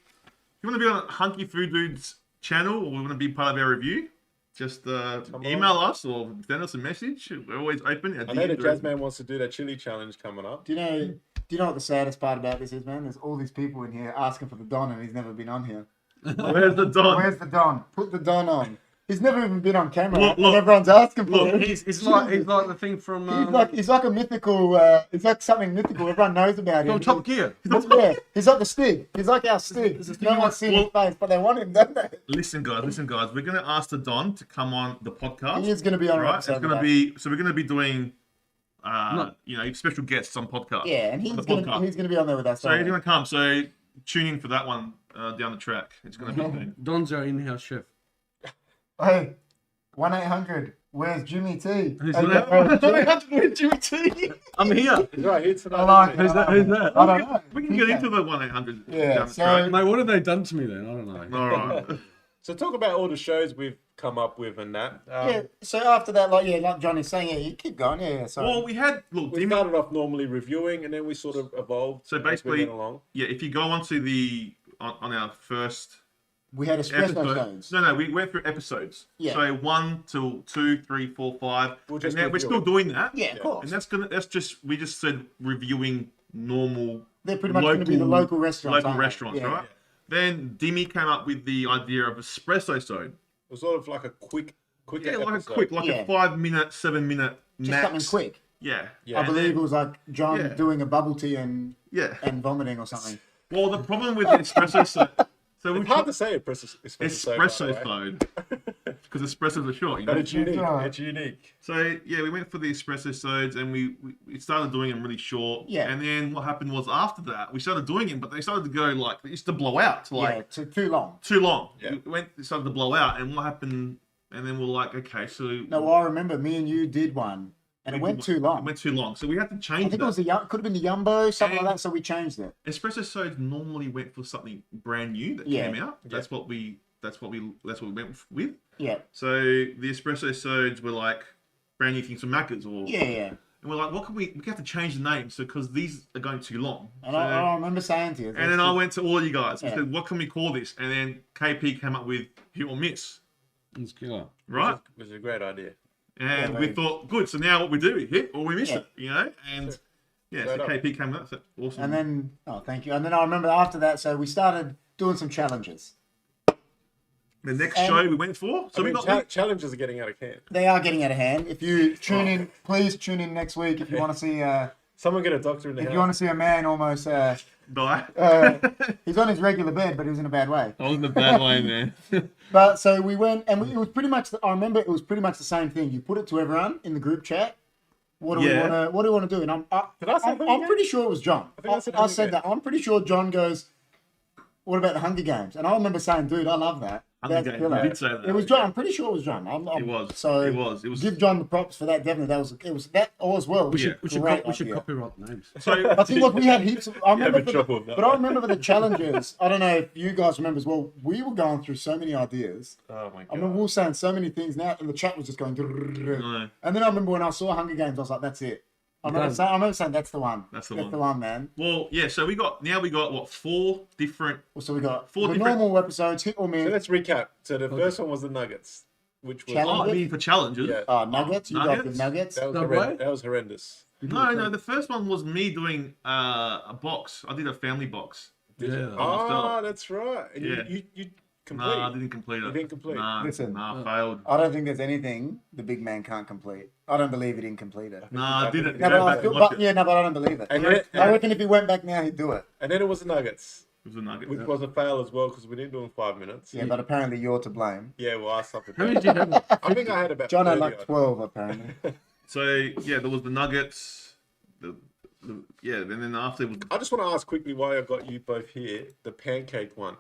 you want to be on Hunky Food Dudes channel, or want to be part of our review, just email us or send us a message. We're always open. I know that Jazzman wants to do that chili challenge coming up. Do you know what the saddest part about this is, man? There's all these people in here asking for the Don, and he's never been on here. Where's the Don? Where's the Don? Put the Don on. He's never even been on camera, Look, and everyone's asking for look, him. He's like the thing from He's like a mythical. It's like something mythical. Everyone knows about him. from Top Gear. Yeah, he's like the Stig. He's like our Stig. No one's seen his face, but they want him, don't they? Listen, guys. We're gonna ask the Don to come on the podcast. He is going to be on. an Right, it's episode gonna with be so we're gonna be doing, special guests on podcast. us. Yeah, and on he's the going podcast. to be on there with us. So he's gonna come. So tune in for that one down the track. It's gonna be soon. Don's our in-house chef. Hey, 1-800. Where's Jimmy T? Who's Hey, that? Jimmy T. I'm here. He's right here tonight. I like isn't it. Who's that? Who's that? I don't know. We can get into the 1-800 Yeah, down the so- track. Mate, what have they done to me then? I don't know. All right. he? So talk about all the shows we've come up with and that. Yeah. So after that, like Johnny's saying, you keep going. Yeah. So Well, we had We started off normally reviewing, and then we sort of evolved. So as we basically, went along. if you go onto on our first we had espresso episode, stones. no, we went through episodes. Yeah. So 1 to 2, 3, 4, 5. We'll just and now we're review still it. doing that. Yeah, of course. And we just said reviewing normal. They're pretty much going to be the local restaurants. Local aren't they? restaurants, Yeah. right? Then Dimmy came up with the idea of espresso zone. It was sort of like a quick Yeah, like episode. a quick, like Yeah. a 5-minute, 7-minute Just max. something quick. Yeah. Yeah. I believe it was like John Yeah. doing a bubble tea and Yeah. vomiting or something. Well, the problem with the espresso zone. So we It's hard to say espresso zone because espressos are short, you know. But it's unique. right. It's unique. So yeah, we went for the espresso sodes and we started doing them really short. Yeah. And then what happened was after that we started doing them, but they started to go like they used to blow out to like Yeah, too long. too long. Yeah. It started to blow out, and what happened? And then we're like, okay, so No, well, I remember me and you did one, and it went too It long. went too long, so we had to I change think that. it was could have been the Yumbo, something And- like that. So we changed it. Espresso sodes normally went for something brand new that Yeah. came out. That's what we went with. Yeah, So the espresso sodes were like brand new things from Macca's or yeah. and we're like, what can we have to change the name so because these are going too long. And So- I remember saying to you. and then I went to all of you guys and Yeah. said, what can we call this? And then KP came up with hit or miss, It's killer. right? It was a great idea. And Yeah, we right. thought, good. So now what we do, we hit or we miss Yeah. it, you know? And yeah, so Straight up. KP came up. So awesome. And then, thank you. And then I remember after that, so we started doing some challenges. the next and- show we went for. So I mean, we got challenges are getting out of hand. They are getting out of hand. If you tune in, please tune in next week if you want to see. Someone get a doctor in the If house. you want to see a man almost. die. He's on his regular bed, but he was in a bad way. I was in the bad lane there. But so we went, and it was pretty much. I remember it was pretty much the same thing. You put it to everyone in the group chat. What do Yeah. we want to do? And Did I say that I'm again? pretty sure it was John. I think I said I said that. I'm pretty sure John goes. what about the Hunger Games? And I remember saying, dude, I love that. Hunger That's Games, killer. you did say that. It was John. I'm pretty sure it was John. It was. So It was. give John the props for that. Definitely, it was that all as well. We should Great should idea. copyright names. So I think what we had heaps of. I remember, trouble with that but I remember for the challenges. I don't know if you guys remember as well. We were going through so many ideas. Oh my god. I remember we were saying so many things now, and the chat was just going. No. And then I remember when I saw Hunger Games, I was like, "That's it." I remember saying, "That's the one. That's the That's one. the one, man." Well, yeah. So we got what 4 different. So we got Four the different- normal episodes, hit or So miss. let's recap. So the first one was the Nuggets, which was Challenge. Oh, I mean for challenges. Yeah. Nuggets. You guys did Nuggets. that was No horrendous. way. That was horrendous. No. The first one was me doing a box. I did a family box. Yeah. Oh, that's right. And Yeah. you complete. No, I didn't complete it. You didn't complete? Listen. Nah, failed. I don't think there's anything the big man can't complete. I don't believe he didn't complete it. Nah, I didn't. No, Go but I back feel, and watch but, it. yeah, no, but I don't believe it. And then, I reckon if he went back now, he'd do it. and then it was the Nuggets, It was a nugget. which was a fail as well because we didn't do it in 5 minutes. Yeah, but apparently you're to blame. Yeah, well, I suffered. How many did you have? I think I had about John had 30 like 12, apparently. So yeah, there was the nuggets. Yeah, and then after it was I just want to ask quickly why I got you both here. The pancake one.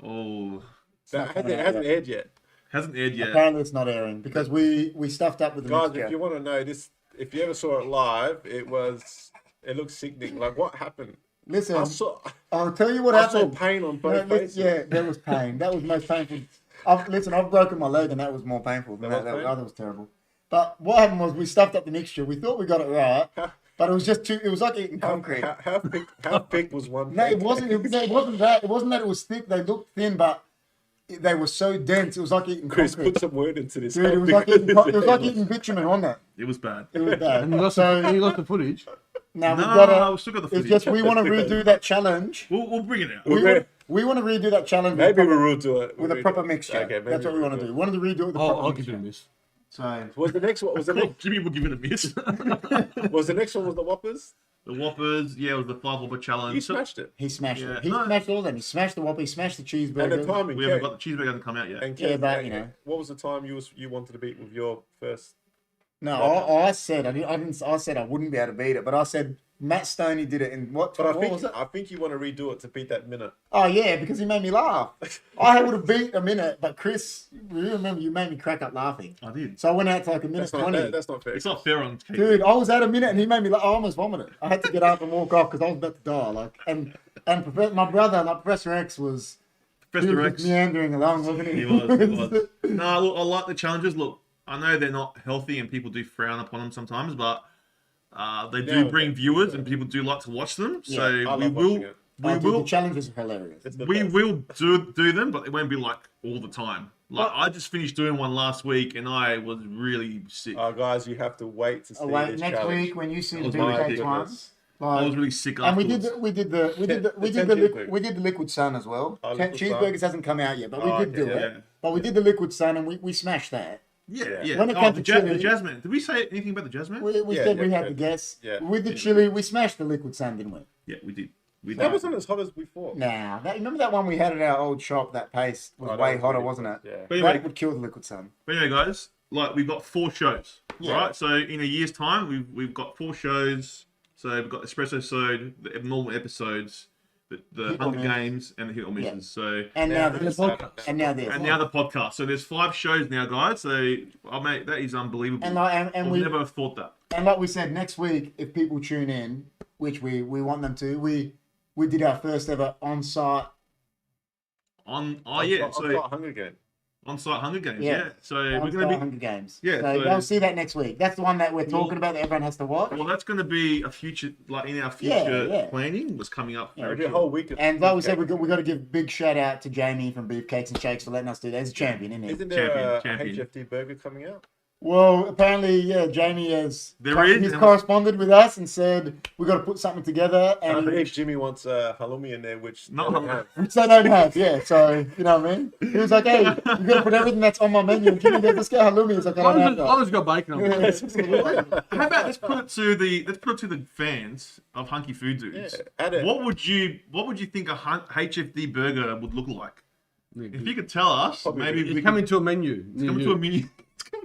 oh That not hasn't aired yet. hasn't aired yet. Apparently it's not airing because we stuffed up with the Guys, mixture. if you want to know this, if you ever saw it live, it looked sickening. Like what happened? Listen, I I'll tell you what saw happened. pain on No, both faces. yeah, there was pain. That was most painful. Listen, I've broken my leg and that was more painful than that. That was That was terrible. But what happened was we stuffed up the mixture. We thought we got it right, but it was just too. It was like eating concrete. How thick was one? No, it pancake? wasn't. It wasn't that. It wasn't that it was thick. They looked thin, but they were so dense. It was like eating Chris, concrete. put some word into this. Dude, it was like eating, it was like eating bitumen on that. It was bad. It was bad. And you lost, So you lost the footage. now we've No, got we still got the It's footage. just we want to redo that challenge. We'll bring it out. We want to redo that challenge Maybe with, we'll do it with a proper mixture. Okay, maybe That's what we want to do. We wanted to redo it with a proper I'll give mixture. it a miss. So Was the next one? Was the Cool. next? Jimmy will give it a miss. Was the next one? Was the Whoppers? The Whoppers, yeah, it was the 5 Whopper challenge. You smashed it. he smashed Yeah. it. He No. smashed all of them. He smashed the Whopper. He smashed the And the cheeseburger. timing. We haven't got the cheeseburger hasn't come out yet. And Yeah, but, you know. what was the time you wanted to beat with your first? No, I said I said I wouldn't be able to beat it, but I said Matt Stoney did it in what? But What was it? I think you want to redo it to beat that minute. Oh yeah, because he made me laugh. I would have beat a minute, but Chris, you remember you made me crack up laughing. I did. So I went out to like a minute That's not, 20. that's not fair. It's not fair on Kate. Dude, I was at a minute and he made me laugh. I almost vomited. I had to get up and walk off because I was about to die. Like, and my brother, like Professor X, was he Professor was X. just meandering along, wasn't he? He was. No, look, I like the challenges. Look, I know they're not healthy and people do frown upon them sometimes, but they do Yeah, bring viewers and people do like to watch them. So I we love will, watching it. we Dude, will, the challenges are hilarious. It's the we best. will do them, but it won't be like all the time. Like I just finished doing one last week and I was really sick. Guys, you have to wait to see Wait, this next challenge. week when you see the was big my cake one, goodness. I was like, really sick and we afterwards. did the liquid sun as well. Liquid Cheeseburgers hasn't come out yet, but we did do okay, it. yeah. But we did the liquid sun and we smashed that. Yeah. Yeah. When it Oh, came the, to chili- the jasmine. Did we say anything about the jasmine? We Yeah, said we yeah, had yeah. to guess. Yeah. With the chili, we smashed the liquid sun, didn't we? Yeah, we did. We did. That wasn't as hot as before. Nah, remember that one we had at our old shop? That paste was Oh, that way was hotter, really wasn't it? good, yeah. But That anyway, would kill the liquid sun. But anyway, guys, like we've got 4 shows, Yeah. right? So in a year's time, we've got 4 shows. So we've got Espresso Sode, the abnormal episodes, the Hit or Hunger miss. Games, and the Hit or Misses. So And Now now this, this, podcast. and now this, and now the podcast. So there's 5 shows now, guys. So mate, that is unbelievable. and like I and would we never have thought that. and like we said, next week if people tune in, which we want them to, we did our first ever on-site. I've So got Hunger Game. on-site Hunger Games. Yeah. Yeah. So we're on-site gonna be. Hunger Games. Yeah, so so- they'll see that next week. That's the one that we're talking about that everyone has to watch. Well, that's going to be a future, like in our future Yeah. planning, was coming up. Yeah, very It'll be a soon. whole week. And like we said, we got to give a big shout out to Jamie from Beefcakes and Shakes for letting us do that. He's a champion, isn't he? Isn't there Champion. a HFD burger coming out? Well, apparently, yeah, Jamie has Is? he's corresponded with us and said we got to put something together, I and think Jimmy wants halloumi in there, which Not they don't halloumi. have. which they don't have. Yeah, so you know what I mean. He was like, "Hey, you got to put everything that's on my menu." And Jimmy goes, "Let's get halloumi." He's like, "I don't have I that." just got bacon on it. How about let's put it to the fans of Hunky Food Dudes. Yeah, add it. What would you think a HFD burger would look like? If you could tell us, maybe we It's could coming to a menu. come to a menu.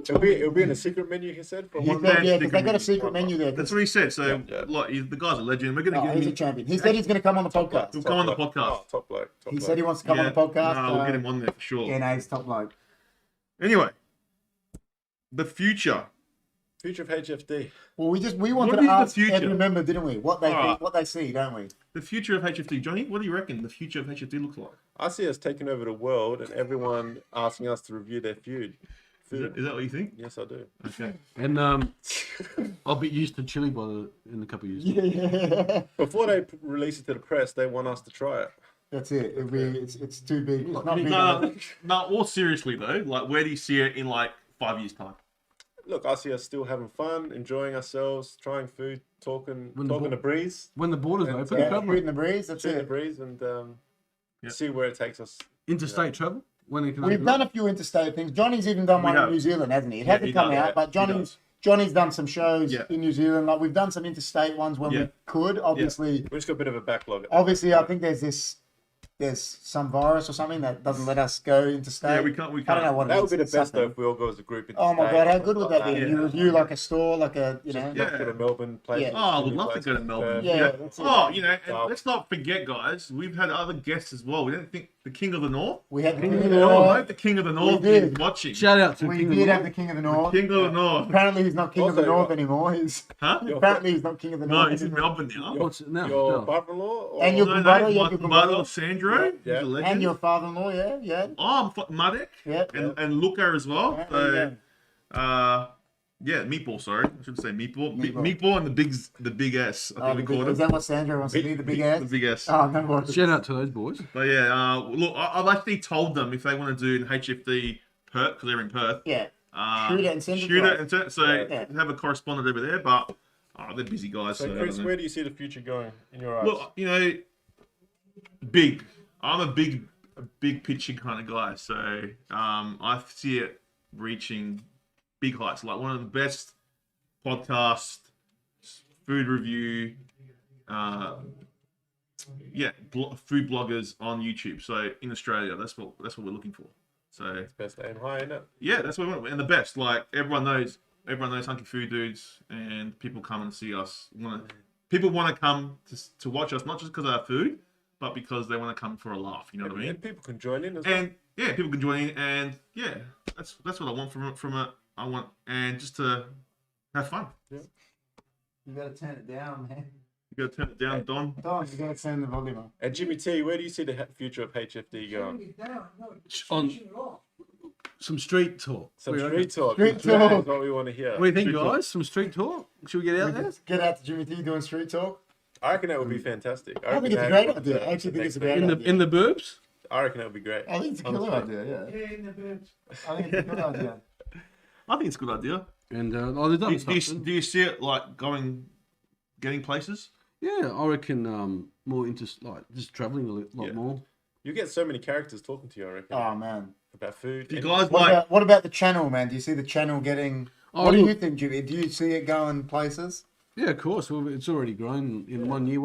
It'll be in a secret menu, he said. For He one said, month. yeah, because they got a secret menu there. That's what he said. So, Yeah. like, the guy's a legend. We're gonna Oh, get he's a him. champion. He said he's going to come on the podcast. He'll come on the podcast. Oh, top bloke. He said he wants to come on the podcast. No, we'll get him on there for sure. Yeah, no, he's top bloke. Anyway, the future. Future of HFD. Well, we wanted What to is the ask future? every member, didn't we? What they Alright. think, what they see, don't we? The future of HFD. Johnny, what do you reckon the future of HFD looks like? I see us taking over the world and everyone asking us to review their food. Is that what you think? Yes, I do. Okay. And I'll be used to chili in a couple of years. Yeah. Before they release it to the press, they want us to try it. That's it. It's too big. It's not big enough. No, all seriously though, like where do you see it in like 5 years' time? Look, I see us still having fun, enjoying ourselves, trying food, talking When the the breeze, When the borders And, open, Yeah, travel. fruit in the breeze. That's shooting the it. breeze, and Yeah. see where it takes us. Interstate travel. When it can We've open done up. a few interstate things. Johnny's even done We one in have. New Zealand, hasn't he? It Yeah, hasn't he come does, out, yeah. but He does. Johnny's done some shows Yeah. in New Zealand. Like we've done some interstate ones when Yeah. we could. Obviously, We just got a bit of a backlog. I think there's some virus or something that doesn't let us go interstate. Yeah, we can't. I don't know what it That is. would be the It's best though something. if we all go as a group. Oh my god, how good would that be? Yeah. You review like a store, like a Yeah. Yeah. To the Melbourne place. Yeah. Oh, I would love to go to Melbourne. Yeah, that's it. Oh, you know, and Oh. let's not forget, guys. We've had other guests as well. We don't think the King of the North. We had the King of Yeah. the Oh, I hope North. the King of the North did. is watching. Shout out to We King of did the have the North. King of the North. King of the North. Apparently, he's not King of the Also, North what- anymore. He's Huh? apparently he's not King of the No, North. he's in anymore. Melbourne now. What's it now? Your No. brother-in-law? Or... And your No, brother, no, you my have your brother brother. Sandro. Yeah. He's a legend. And your father-in-law, yeah. Oh, Madek. Yep. And Luca as well. Yeah, So, yeah. yeah, Meatball. Sorry, I should say Meatball. Meatball. Meatball and the big S. I think we called Is him. that what Sandra wants to be, the big ass? The big S. Oh, no worries. Shout out to those boys. But yeah, look, I've actually told them if they want to do an HFD Perth, because they're in Perth. Yeah. Uh, Shoot it and send it shoot to it us. and so Yeah. have a correspondent over there, but they're busy guys. So, So, I Chris, don't know. where do you see the future going in your eyes? Look, you know, big. I'm a big pitching kind of guy, so I see it reaching big heights. Like one of the best podcast, food review, food bloggers on YouTube. So in Australia, that's what we're looking for. So Best aim high, innit? yeah, that's what we want. And the best, like everyone knows Hunky Food Dudes, and people come and see us. People want to come to watch us, not just because of our food, but because they want to come for a laugh. You know what I mean? And people can join in as well. And yeah, people can join in, and yeah, that's what I want from it. I want and just to have fun. You gotta turn it down, man. You gotta turn it down, Don. Don, you gotta turn the volume up. And Jimmy T, where do you see the future of HFD going? On some street talk. Some What do you reckon? street talk. Street That talk. is what we want to hear. What do you think, Street talk. guys? Some street talk? Should we get out there? Just get out to Jimmy T doing street talk. I reckon that would be fantastic. I think it's a reckon great that idea. would, I actually think it's a great In idea. the burbs? I reckon that would be great. I think it's a killer Honestly. idea, yeah. I think it's a good idea. I think it's a good idea. And they've done Do you see it like getting places? Yeah, I reckon more into like just traveling a lot Yeah. more. You get so many characters talking to you, I reckon, Oh, man. about food. You And- guys What like about, what about the channel, man? Do you see the channel getting... Oh, what do look- you think, Jimmy? Do you see it going places? Yeah, of course. Well, it's already grown in 1 year.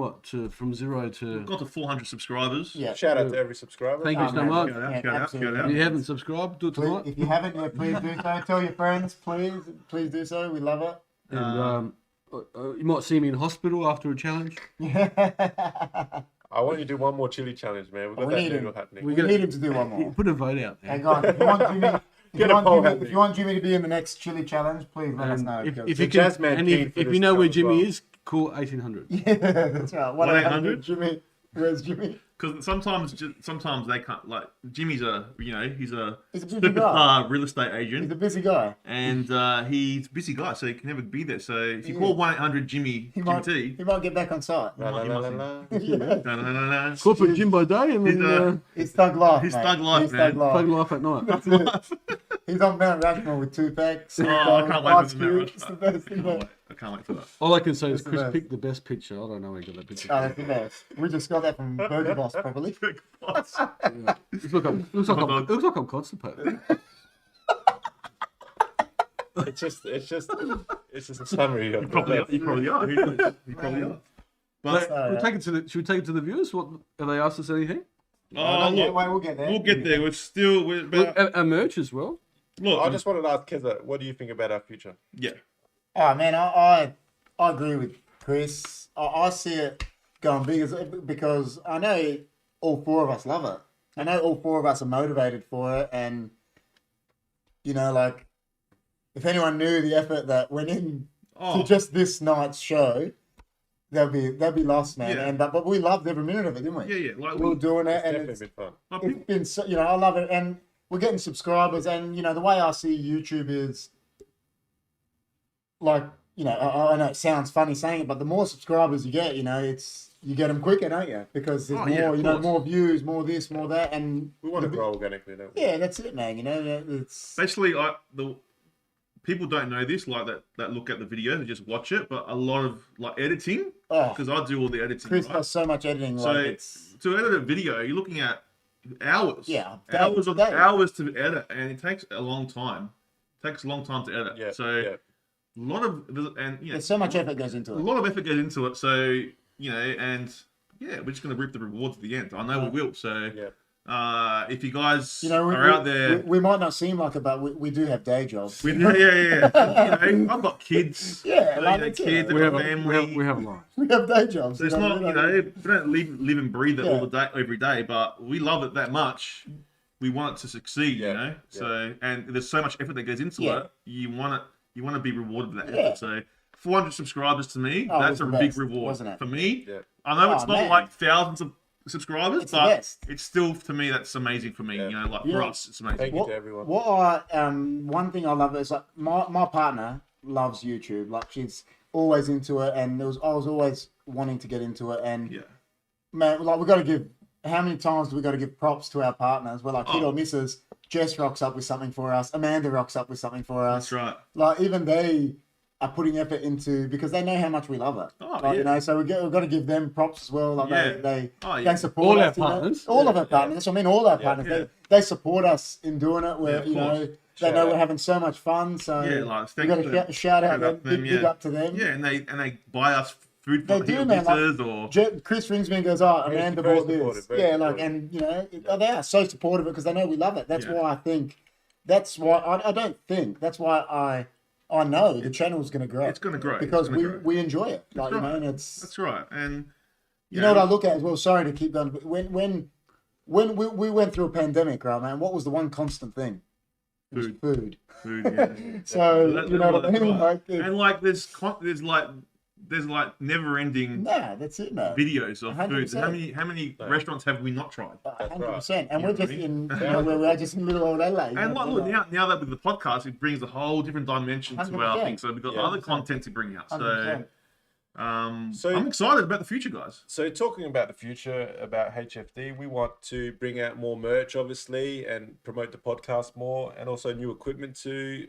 From zero to. got to 400 subscribers. Yeah. Shout out to every subscriber. Thank you Oh, so man. much. Shout out, Yeah, shout out, absolutely. shout out. If you haven't subscribed, do it Please, tonight. if you haven't, yeah, please do so. Tell your friends, please do so. We love it. And you might see me in hospital after a challenge. I want you to do one more chili challenge, man. We've got We that need noodle him. happening. We We gotta- need him to do one more. Put a vote out there. Hey guys, if you want Jimmy, Get a poll happening. if you want Jimmy to be in the next chili challenge, please let us And know. if because- you The can, Jazzman and keen if for you this know where job as Jimmy well. is, call 1800. yeah, that's right. 1-800? Jimmy. Where's Jimmy? Because sometimes they can't. Like Jimmy's he's a He's a busy guy. superstar real estate He's agent, a busy guy. and he's a busy guy, so he can never be there. So if you Yeah. call 1-800 Jimmy He might, T, he might get back on site. La, la, la, la, la. na-na-na-na. Corporate gym by day and He's, then He's thug life, He's mate. thug life, He's man. thug life. plug life at night. That's it. He's on Mount Rushmore with Tupac. Oh, I can't wait for the Mount It's the best thing ever. I can't wait for that. All I can say is It's the Chris best. picked the best picture. I don't know where he got that picture. Oh, that's the best. We just got that from Burger Boss, probably. It looks like I'm constipated. It's just a summary of You probably are. You probably are. You probably are. But Should we take it to the viewers? What have they asked us anything? oh, Yeah, look, wait, we'll get there. we'll get there. We're about Our merch as well. Look, I just wanted to ask Keza, what do you think about our future? yeah. Oh man, I agree with Chris. I see it going big because I know all four of us love it. I know all four of us are motivated for it, and you know, like if anyone knew the effort that went in to just this night's show, they'll be lost, man. Yeah. And but we loved every minute of it, didn't we? Yeah. Like We were doing it, It's and definitely been fun. it's been so, you know, I love it, and we're getting subscribers, and you know, the way I see YouTube is like, you know, I know it sounds funny saying it, but the more subscribers you get, you know, you get them quicker, don't you? Because there's more, you know, more views, more this, more that, and We want to grow organically, don't we? yeah, that's it, man. You know, it's basically the people don't know this, like that look at the video and just watch it, but a lot of like editing, because I do all the editing. Chris right? does so much editing. So Like it's to edit a video, you're looking at hours. Yeah, hours days. hours to edit, and it takes a long time. It takes a long time to edit. Yeah. So yeah. a lot of and you know, there's so much effort goes into a it. lot of effort goes into it. So you know, and yeah, we're just gonna reap the rewards at the end. I know we will. So Yeah. if you guys You know, are out there. we might not seem like it, but we do have day jobs. Yeah. You know, I've got kids. Yeah, you know, like that's it. kids, We I've have got family. we have lives. We have day jobs. So it's not, you know, we don't live and breathe it all the day, every day, but we love it that much. We want it to succeed, you know. So and there's so much effort that goes into it. You want to be rewarded for that effort. So 400 subscribers to me, that's a big reward, wasn't it? for me. Yeah. I know it's Oh, not man. like thousands of subscribers, It's the but best. it's still, to me, that's amazing for me. Yeah. You know, like Yeah. for us, it's amazing. Thank you to everyone. One thing I love is like my partner loves YouTube. Like she's always into it, and I was always wanting to get into it. And Yeah. man, like we got to give. How many times do we got to give props to our partners? We're like hit or misses. Jess rocks up with something for us. Amanda rocks up with something for us. That's right. Like even they are putting effort into because they know how much we love it. You know, so we've got to give them props as well. Like they support All us. our partners. All of our partners. That's what I mean. All our partners. Yeah. They support us in doing it. Where of you course. know they know we're having so much fun. So Yeah, like we thanks got to shout out them, big up to them. Yeah, and they buy us food They for do, Hill man, Pizzas or Chris rings me and goes, "Oh, Amanda very bought this." supportive, very Yeah, supportive. like, and you know, they are so supportive because they know we love it. That's Yeah. why I think. That's why I don't think. That's why I know the channel's going to grow. it's going to grow because It's gonna grow. we enjoy it. Like you know, right. and it's That's right. And you know what I look at as well. Sorry to keep going, but when we went through a pandemic, right, man? What was the one constant thing? It was food. Food, yeah. So you know what I that's mean? right. Like, And like there's never-ending nah, that's it, man. videos of food. 100%. How many restaurants have we not tried? 100%. And we're You know just what I in, you know, where we're just in little old Adelaide. And like, look, now that with the podcast, it brings a whole different dimension to our 100%. thing. So we've got other content to bring out. So 100%. So- I'm excited about the future, guys. So talking about the future, about HFD, we want to bring out more merch, obviously, and promote the podcast more, and also new equipment to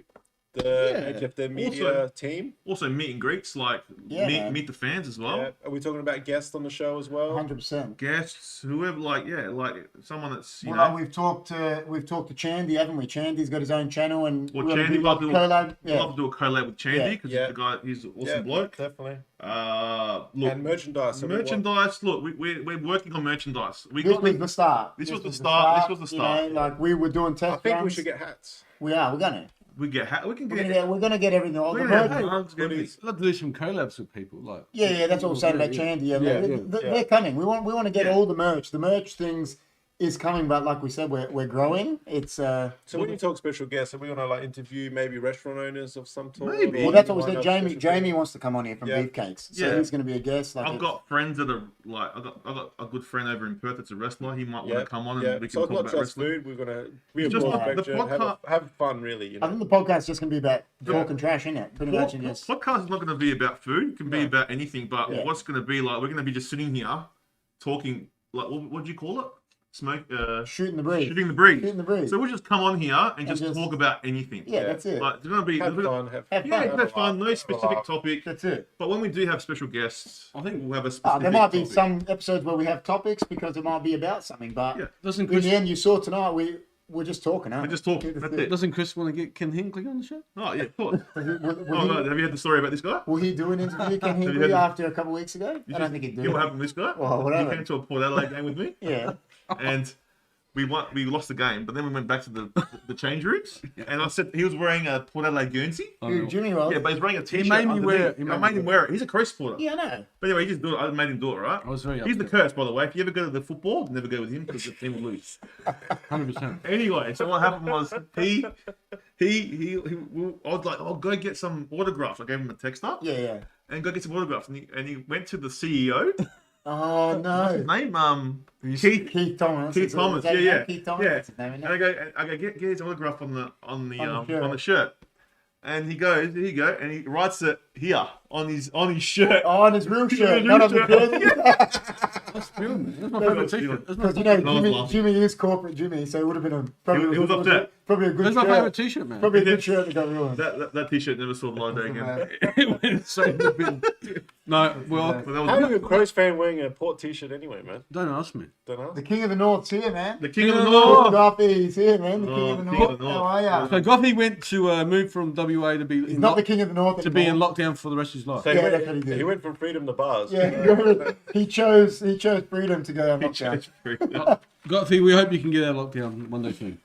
the HFD media team. Also, meet and greets, like man. meet the fans as well. Yeah. Are we talking about guests on the show as well? 100%. Guests, whoever, like someone that's you Well, know. we've talked to Chandy, haven't we? Chandy's got his own channel, and Well, we're gonna Chandy, do we'll like collab. We'd love to do a collab with Chandy because Yeah. the guy, he's an awesome Yeah, bloke. definitely. Look, And merchandise. So we want- merchandise. Look, we're working on merchandise. This was the start. This was the start. This was the start. You know, like we were doing test I think we runs. should get hats. We are. We're gonna. We can get. We're gonna get everything. All the We're gonna merch. have mugs, everything. I'd like to do some collabs with people. Like Yeah, that's what we're saying about Chandy. Yeah, they're coming. We want to get all the merch. The merch things is coming, but like we said, we're growing. It's So when you talk special guests, are we gonna like interview maybe restaurant owners of some sort? Maybe. or well, that's what we line said. up Jamie special Jamie wants to come on here from Yeah. Beefcakes, so Yeah. he's going to be a guest. Like I've got friends that are like I got a good friend over in Perth that's a wrestler. He might want to come on and we can so it's talk not about just wrestling. food. We're gonna be a Just broad like the spectrum, have fun, really. You I know. think the podcast's just going to be about talking trash, isn't it? Pretty much, and just Podcast is not going to be about food. It can be about anything. But Yeah. what's going to be like? We're going to be just sitting here talking. Like what do you call it? Smoke. shooting the breeze. Shooting the breeze. Shooting the breeze. So we'll just come on here and just just- talk about anything. Yeah, that's it. Like, there's going to be Have fun. Have have fun. No specific laugh. topic. That's it. But when we do have special guests, I think we'll have a specific. There might be topic. some episodes where we have topics because it might be about something, but Yeah. doesn't in the Chris end, you saw tonight we're just talking. Aren't We're just talking. That's it. doesn't Chris want to get Ken Hinkley on the show? Oh yeah, of course. Will, Oh, no, have you heard the story about this guy? will he do an interview? Can he Have you do had- after a couple of weeks ago? I don't think he'd do You know what it. happened with this guy? Well, whatever. He came to a Port Adelaide game with me, Yeah. and we lost the game, but then we went back to the change rooms, and I said he was wearing a Port Adelaide Guernsey. Who, Jimmy was? Yeah, but he's wearing a t-shirt. He made me wear it. I made him wear it. He's a Crow supporter. Yeah, I know. But anyway, he just do it. I made him do it, right? I was very He's the upset. curse, by the way. If you ever go to the football, never go with him because the team will lose. 100%. Anyway, so what happened was he I was like, oh, go get some autographs. I gave him a text up. Yeah. And go get some autographs. And he went to the CEO. Oh What's his no. name? Keith Thomas. Keith Is it- Thomas. is that his Yeah. name? Keith Thomas. Yeah. That's his name, isn't And it? I go get his autograph on shirt. the shirt. And he goes, here you go, and he writes it here on his shirt. Oh, and his real shirt, his not real on the shirt. jersey. That's brilliant. That's my favourite t-shirt. That's Because my, you know, I was laughing. Jimmy is corporate Jimmy, so it would have been He was upset. Probably a good that's my shirt. favourite t-shirt, man. Probably a good shirt that got ruined. That t-shirt never saw the light of day again. It went straight in the bin. No, well, So that How was are you a Crows fan wearing a Port t-shirt anyway, man? don't ask me. Don't know. The King of the North's here, man. the King of the North. Goffy's here, man. The King Oh, of the King North. of the North. How are ya? So Goffy went to move from WA to be He's not the King of the North to be in anymore. lockdown for the rest of his life. So Yeah, that's what he did. he went from freedom to bars. Yeah, he chose freedom to go on lockdown. Goffy, we hope you can get out of lockdown one day soon.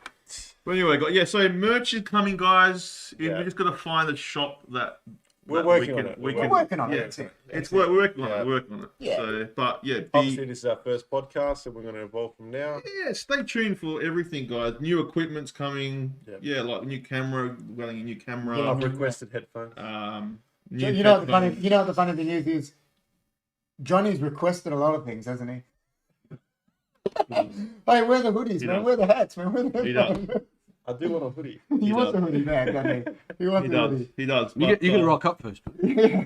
But anyway, so merch is coming, guys. Yeah. We just got to find a shop that We're that working we on can, it. We We're can, working on it, yeah, that's it. We're working on Yeah. it. We're working on it. Yeah. So, but yeah, Obviously, this is our first podcast, and we're going to evolve from now. yeah, stay tuned for everything, guys. New equipment's coming. Yep. Yeah, like new camera. We're getting a new camera. I've requested headphones. New You know what the headphones. funny thing is Johnny's requested a lot of things, hasn't he? Hey, wear the hoodies, He man. does. Wear the hats, man. Wear the He does. I do want a hoodie. He He wants does. the hoodie back, doesn't he? He wants He the does. hoodie. He does. You but, got to rock up first. Yeah.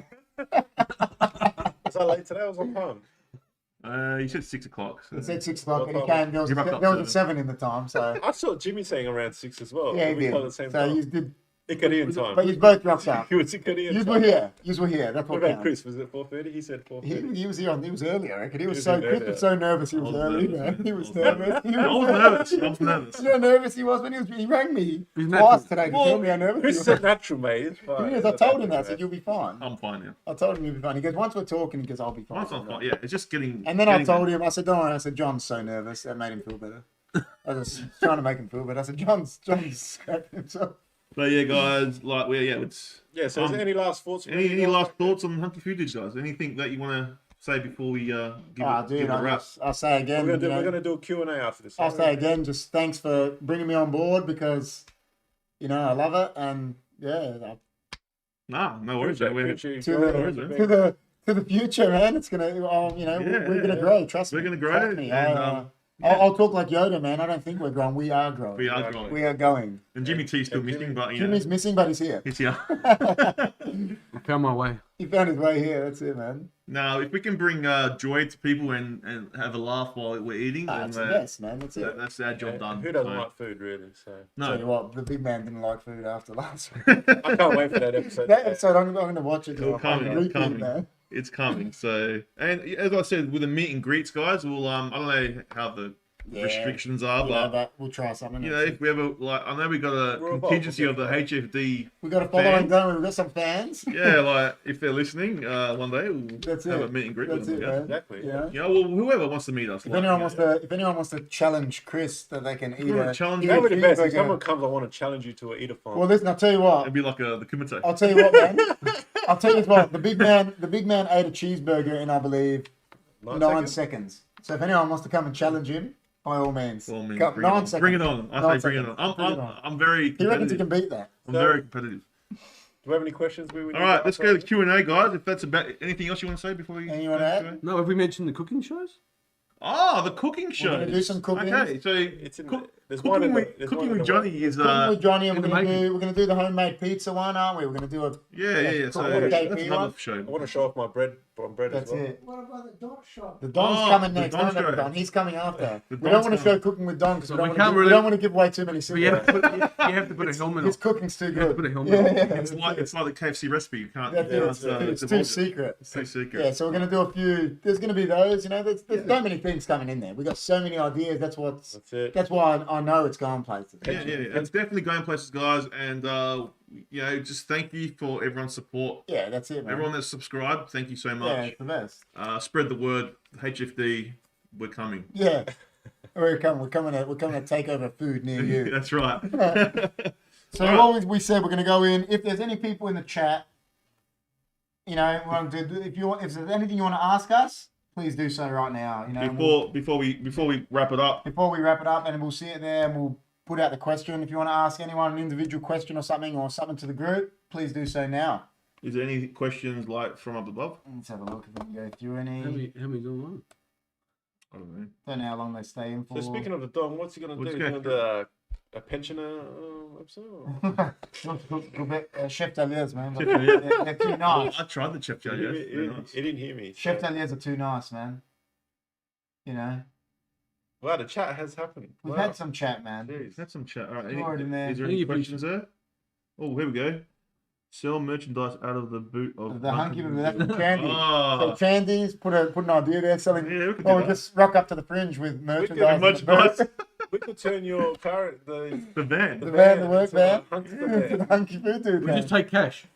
Was I late today? I was on time. You said 6 o'clock. So. It said 6 o'clock, and he What came. There was, You rocked up there was a seven. 7 in the time, so I saw Jimmy saying around 6 as well. yeah, he we did. got the same So time. you did, Icarian time. but you both rocked up. He was Icarian You time. were here. You were here. That's What what about counts. Chris? Was it 4:30? He said 4:30. He was here. He was early, I reckon. He was was so in Chris earlier. was so nervous. He was I was early, nervous. man. He was nervous. He I was nervous. I was nervous. You know how nervous he was when he rang me He's twice natural. today to Well, tell me how nervous Chris he is was. a natural, mate. It's fine. He is. It's I not told that him that. I bad. said, you'll be fine. I'm fine now. I told him you'll be fine. He goes, once we're talking, he goes, I'll be fine. Once I'm fine. Yeah, it's just getting. And then I getting told him, I said, don't worry. I said, John's so nervous. That made him feel better. I was just trying to make him feel better. I said, John's scratching himself. But yeah, guys, like it's. Yeah, so is there any last thoughts? from you Any guys? last thoughts on Hunky Food Dudes, guys? Anything that you want to say before we give Oh, it dude, give it a wrap? I'll say again. We're you know, gonna do a Q&A after this. I'll say again, just thanks for bringing me on board because, you know, I love it. And yeah, Nah, no worries. Appreciate- We're, appreciate you to guys. worries, man. to the future, man. It's gonna, you know, Yeah, we're gonna yeah. grow. Trust me. We're gonna grow, Trust me. and, I'll talk like Yoda, man. I don't think we're growing. We are growing. we are growing. We are going. And Jimmy T's still and missing, Jimmy- but you know, Jimmy's missing, but he's here. he's here. I found my way. He found his way here. That's it, man. Now, if we can bring joy to people and have a laugh while we're eating, then That's the best, man. That's it. that's our job Yeah, done. Who doesn't So, like food, really? So Tell you No, what, the big man didn't like food after last week. I can't wait for that episode. That episode, I'm going to watch it. It's coming, on it's repeat, coming. man. it's coming. So, and as I said, with the meet and greets, guys, we'll I don't know how the Yeah. restrictions are, You know, but but we'll try something. you know, if we ever like, I know we got a We're contingency of involved. the HFD. we got a following fans. going. We've got some fans. Yeah, like if they're listening, one day we'll That's have it. a meet and greet That's with it, them. man. Exactly. Yeah. You know, well, whoever wants to meet us. If anyone wants to challenge Chris that they can eat wanna a challenge eat you? a That would be best. If cheeseburger. someone comes, I want to challenge you to a eat-a-thon. Well, listen, I'll tell you what. It'd be like the Kumite. I'll tell you what, man. I'll tell you what. The big man ate a cheeseburger in, I believe, 9 seconds. So if anyone wants to come and challenge him, by all means. Well, I mean, Come, bring, it 9 on. seconds. Bring it on. I 9 say bring it seconds. on. Bring it on. I'm very He reckons he competitive. can beat that. I'm very competitive. Do we have any questions? We would All need right, to let's ask go to us? Q&A, guys. If that's about anything else you want to say before we... Anyone go to add? Q&A? No, have we mentioned the cooking shows? Oh, the cooking show. gonna do some cooking. Okay, so It's in cook, there's one in cooking the- with, there's cooking one in with the Johnny is... Cooking with Johnny, and in we're the gonna making. do the homemade pizza one, aren't we? We're gonna do a. Yeah. So Cook with that's KP another one. show. I want to show off my bread That's as well. it. What about the dog shop? The Don's Oh, coming the next. Don Don't forget show. the Don. He's coming after. The We don't Don's want to show coming. cooking with Don because So we we don't can't we really- don't want to give away too many But you have secrets. to put, you have to put a helmet on. His cooking's too You have to good. put a helmet Yeah, on. yeah. It's like the KFC recipe. You can't... That's you know, it. it's It's too divulge it. secret. It's too secret. Yeah, so we're gonna do a few. There's gonna be those. You know, there's so many things coming in there. We got so many ideas. That's That's it. That's why I know it's going places. Yeah. It's definitely going places, guys. And, you know, just thank you for everyone's support. Yeah, that's it, man. Everyone that's subscribed, thank you so Yeah, much. it's the best. Spread the word. HFD, we're coming. Yeah, We're coming to take over food near you. That's right. So All what we said, we're going to go in. If there's any people in the chat, you know, if there's anything you want to ask us, please do so right now. You know, Before we wrap it up. Before we wrap it up, and we'll see it there, and we'll put out the question. If you want to ask anyone an individual question or something to the group, please do so now. Is there any questions like from up above? Let's have a look if we can go through any. How many going on? I don't know. Don't know how long they stay in for. So speaking of the Don, what's he gonna do? He's gonna do a pensioner episode? Chef Daliers, man. Chef Daliers. They're too nice. I tried the chef yes. He didn't hear me. Chef Daliers are too nice, man. You know. Wow, the chat has happened. We've had some chat, man. Jeez, had some chat. All right. Is there any questions there? Oh, here we go. Sell merchandise out of the boot of the hunky with that candy. Oh. So candies, put an idea there, selling. Yeah, we could we just rock up to the fringe with merchandise. We could turn your car, the van, the work van, to the Hunky Food Dude. We just take cash.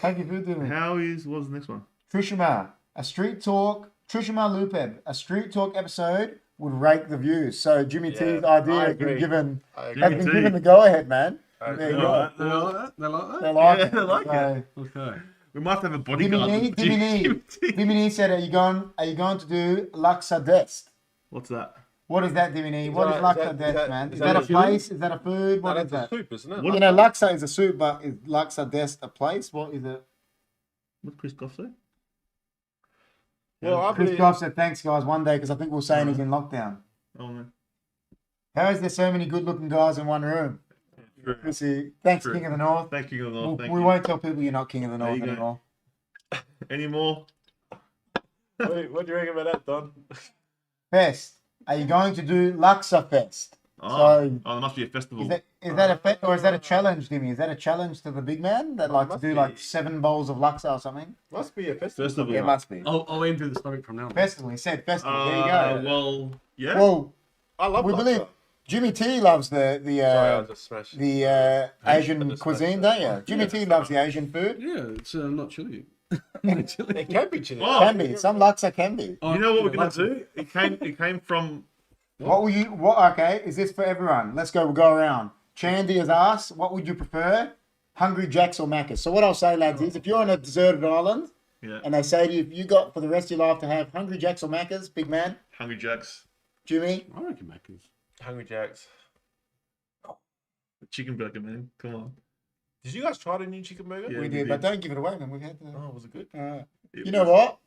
Hunky Food Dude. What's the next one? Trishima, Trishima Lupeb, a street talk episode would rake the views. So Jimmy T's idea has been given the go ahead, man. There you go. They like that? They like it. They like it. Okay. We must have a bodyguard. Dimini said, are you going to do Laksa Dest? What's that? What is that, Dimini? What is Laksa Dest, man? Is that a place? Is that a food? What is that? That's a soup, isn't it? You know, Laksa is a soup, but is Laksa Dest a place? What is it? What Chris Goff say? Well, Chris Goff said, thanks, guys, one day, because I think we were saying he's in lockdown. Oh, man. How is there so many good-looking guys in one room? Chrissy, thanks, King of the North. Thanks, King of the North. We won't tell people you're not King of the North anymore. Any more? Wait, what do you reckon about that, Don? Fest. Are you going to do Laksa Fest? Oh, there must be a festival. Is that a challenge, Dimmy? Is that a challenge to the big man that like to do like 7 bowls of Laksa or something? Must be a festival. Yeah, it must be. I'll enter the stomach from now on. Festival. He said festival. There you go. Well, yeah. Well, I love we Laksa. believe Jimmy T loves the Sorry, I just smashed Asian cuisine, don't you? Jimmy T loves the Asian food. Yeah, it's not chili. It can be chili. Oh. Can be. Some Laksa can be. You know what we're gonna do? It came from. Okay, is this for everyone? Let's go. We'll go around. Chandy has asked, what would you prefer, Hungry Jacks or Macca's? So what I'll say, lads, is if you're on a deserted island and they say to you, if you got for the rest of your life to have Hungry Jacks or Macca's, big man, Hungry Jacks. Jimmy, I reckon Macca's. Hungry Jacks. The chicken burger, man. Come on. Did you guys try the new chicken burger? Yeah, we did, but don't give it away, man. We've had the. Oh, was it good? You know what?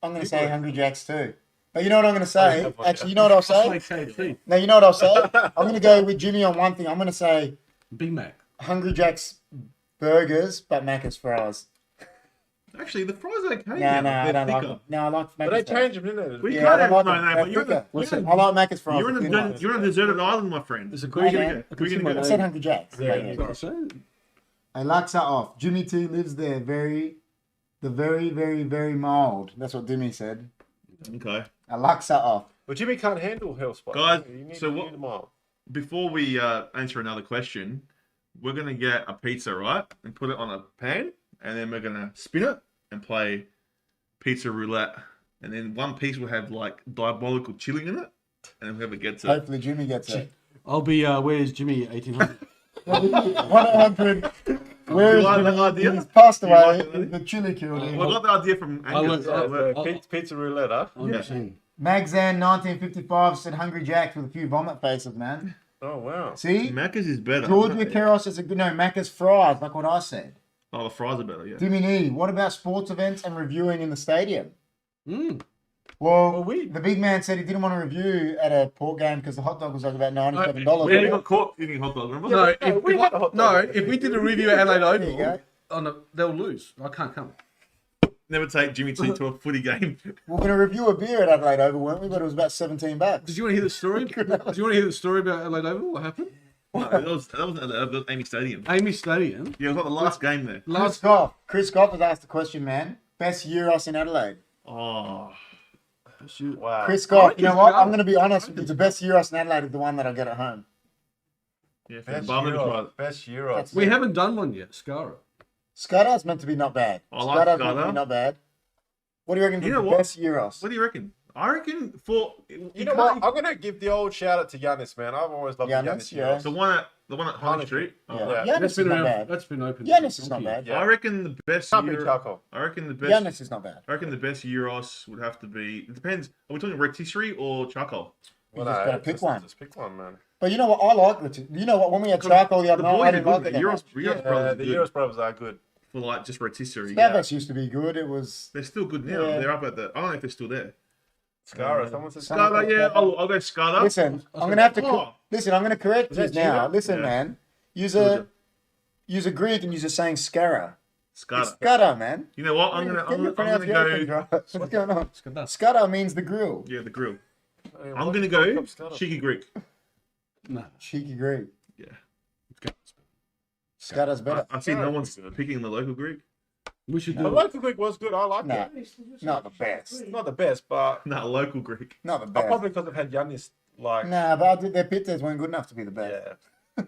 I'm going to say Hungry Jacks too. But you know what I'm going to say? Actually, you know what I'll say? No, you know what I'll say? I'm going to go with Jimmy on one thing. I'm going to say Big Mac. Hungry Jack's burgers, but Macca's fries. Actually, the fries are okay. No, I don't like them. No, I like Macca's. But they changed them, didn't they? Yeah, I don't like no, them. but I like Macca's fries. You're on a deserted island, my friend. There's a I said Hungry Jack's. Yeah. I Laksa off. Jimmy T lives there. Very, very mild. That's what Dimmy said. Okay. I Laksa off. But Jimmy can't handle hell spice. Guys, you need, so you what- need them all. Before we answer another question, we're going to get a pizza, right? And put it on a pan. And then we're going to spin it and play pizza roulette. And then one piece will have like diabolical chili in it. And whoever gets it. Hopefully Jimmy gets it. I'll be, where's Jimmy 1800? 100. Where is like Jimmy? that idea? He's passed You like away. that? The chili killed him. Well, I got the idea from Angus. Pizza roulette, huh? Magzan 1955 said Hungry Jacks with a few vomit faces, man. Oh, wow. See? Macca's is better. Georgia Keros is a good. No, Macca's fries, like what I said. Oh, the fries are better, yeah. Dimini, what about sports events and reviewing in the stadium? Mm. Well, the big man said he didn't want to review at a port game because the hot dog was like about $97. We got caught eating hot dog, remember? No, if we did a review at Adelaide There you go. Oval, they'll lose. I can't come. Never take Jimmy T to a footy game. We're going to review a beer at Adelaide Oval, weren't we? But it was about $17. Did you want to hear the story? Did you want to hear the story about Adelaide Oval? What happened? No, that was Amy Stadium. Amy Stadium. Yeah, it was like the last game there. Chris Goff has asked the question, man. Best Euros in Adelaide. Oh. Wow. Chris Goff, you know what? I'm going to be honest with you. The best Euros in Adelaide is the one that I get at home. Yeah, Best Euro. Euro. We haven't done one yet, Scara. Scudder's meant to be not bad. I like Scudder's meant to Scudder. be not bad. What do you reckon You for know the what? best Euros? What do you reckon? I reckon for You know what? I'm gonna give the old shout out to Giannis, man. I've always loved Giannis, the Giannis. yeah. the one at Harley Street. Yeah. Yeah. Giannis That's is been not around. bad. That's been open. Giannis is not bad. Yeah. I reckon the best. Can't be charcoal. I reckon the best. Giannis is not bad. I reckon the best Euros would have to be. It depends. Are we talking rotisserie or charcoal? You just gotta pick one. Just pick one, man. But you know what? I like it. You know what? When we had charcoal the other night, I didn't like it. Euros Yeah, brothers the Euros brothers are good. for like just rotisserie. Stavros used to be good. It was. They're still good now. Yeah. They're up at the. I don't know if they're still there. Scara, someone says Scada, yeah, I'll go Scada. Listen, I'm gonna have to. Oh. Listen, I'm gonna correct Is you that now. Judah? Listen, Yeah. man. Use Judah. a Greek and use a saying Skara. Scada. Skara, man. You know what? I'm Get your gonna go. pronunciations right. What's going on? Skada. Skara means the grill. Yeah, the grill. Hey, I'm why gonna you go fuck up Scada? cheeky Greek. No. Cheeky Greek. Yeah. Skara's better. I see no Scada one's would be good. picking the local Greek. We should The do it. local Greek was good. I like Nah, it. not the best. Not the best, but No, local Greek. Not the best. probably because I've had Giannis. Like, Nah, but their pizzas weren't good enough to be the best. yeah.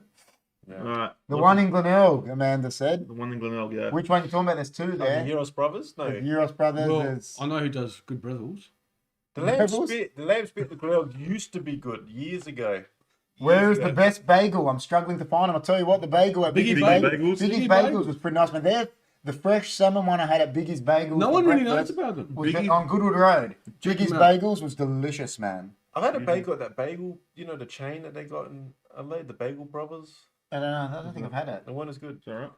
Yeah. All right. The one in Glenelg, Amanda said. The one in Glenelg, yeah. Which one you talking about? There's two The there. Heroes brothers? No. The Euros Brothers. Well, there's... I know who does good brothels. The lamb Rebels? spit, the grill used to be good years ago. Where is Years the ago. best bagel? I'm struggling to find them. I'll tell you what, the bagel at Biggie Biggie's Bagels. Biggie's Biggie Bagels Bagels. was pretty nice, man. They're the fresh salmon one I had at Biggie's Bagels. No for one really knows breakfast about them. was Biggie- on Goodwood Road. Check Biggie's them out. Bagels was delicious, man. I've had a bagel at that bagel, you know, the chain that they got in LA, the Bagel Brothers. I don't know. I don't think I've had it. The one is good. It's all right.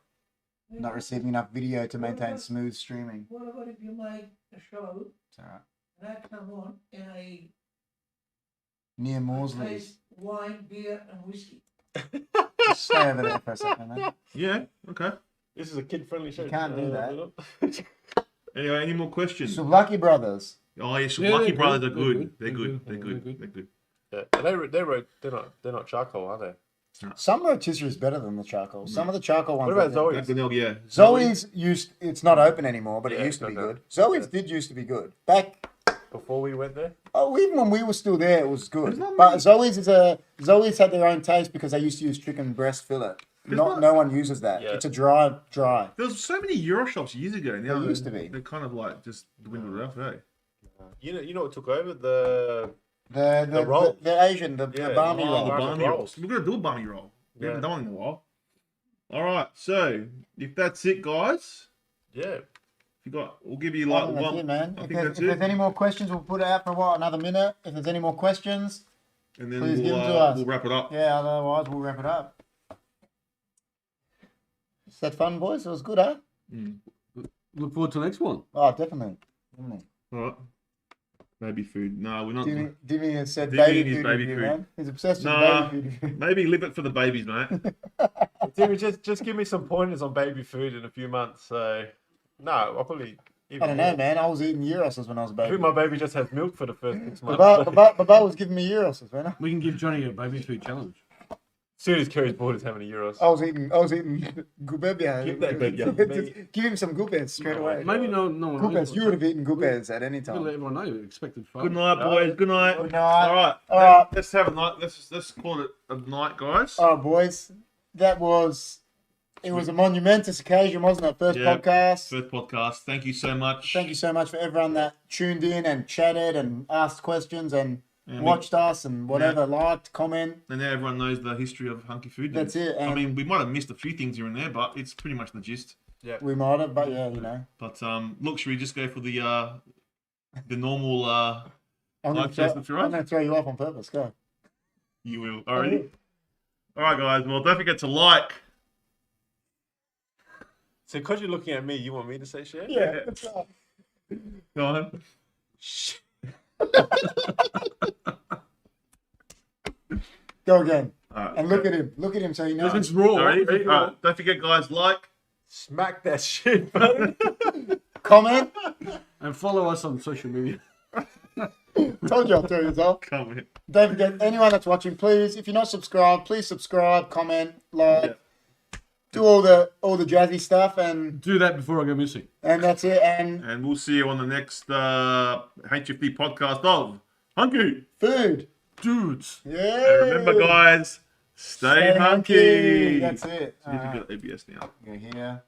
Not receiving enough video to maintain smooth streaming. What about if you make a show It's all right. and I come on and I Near Morsley's. taste wine, beer, and whiskey? Just stay over there for a second, man. Yeah. Okay. This is a kid-friendly show. You can't do that. Anyway, any more questions? Souvlaki Brothers. Oh yes, Yeah, Lucky they're Brothers are good. good. They're They're good. good. They're They're good. good. They're good. Yeah, they're not charcoal, are they? Some rotisserie is better than the charcoal. Some of the charcoal ones. What about are good. Zoe? Glenelg, yeah. Zoe's used. It's not open anymore, but it Yeah, used to be okay. good. Zoe's did used to be good. Back. Before we went there? Oh, even when we were still there, it was good. There's not But many- Zoe's had their own taste because they used to use chicken breast fillet. No one uses that. Yeah. It's a dry. There was so many Euro shops years ago. Now There used to be. They're kind of like just dwindled off, eh? You know what took over? The The roll. the Asian, the Yeah, barmy the Oh, roll. the Barmy barmy rolls. rolls. We're gonna do a barmy roll. We haven't Yeah. done one in a while. All right. So if that's it, guys, yeah. we'll give you I like think that's one. it, man. I If think there's, that's if there's it. any more questions, we'll put it out for a while, another minute. If there's any more questions, And then Please give them to us. we'll wrap it up. yeah, otherwise we'll wrap it up. Is that fun, boys? It was good, huh? Look forward to the next one. Oh, definitely. Definitely. All right. Baby food. No, we're not. Dimmy has said Dimmy baby and his food baby review, food. man. He's obsessed with Nah. baby food. Maybe leave it for the babies, mate. Timmy, just give me some pointers on baby food in a few months. So, no, I'll probably. I don't know, man. I was eating gyros when I was a I baby. think my baby just has milk for the first 6 months. Baba was giving me gyros, man. We can give Johnny a baby food challenge. As soon as Kerry's bored, is how many euros? I was eating gubebia. Give that gubebia. Give him some gubes straight away. Maybe no one. Gubes. You would have eaten gubes at any Gotta let time. everyone know. Expected fun. Good night, boys. Good night. Good night. All right. All right. Let's have a night. Let's call it a night, guys. Oh, boys, it was a monumentous occasion, wasn't it? First Yeah. podcast. First podcast. Thank you so much. Thank you so much for everyone that tuned in and chatted and asked questions and And watched us and whatever, liked, comment. And now everyone knows the history of Hunky Food Dudes. That's it, I and- mean, we might have missed a few things here and there, but it's pretty much the gist. We might have, but yeah, you know. But look, should we just go for the normal? I'm Like, going Jason, for us? to throw you off on purpose. Go. You will. Alrighty. All right, guys. Well, don't forget to like. So, because you're looking at me, you want me to say shit? Yeah. Go on. Go again. All right. And look at him. Look at him so he knows. It's raw. Alright, It's ready? raw. All right. Don't forget, guys. Like. Smack that shit, bro. Comment. And follow us on social media. Told you I'll throw you off. Come in. Don't forget, anyone that's watching, please, if you're not subscribed, please subscribe, comment, like, do all the jazzy stuff, and Do that before I go missing. that's it. And And we'll see you on the next HFD podcast of Hunky. food. Dudes. Yeah. And remember, guys, stay hunky. That's it. So you need to go to ABS now. Go here.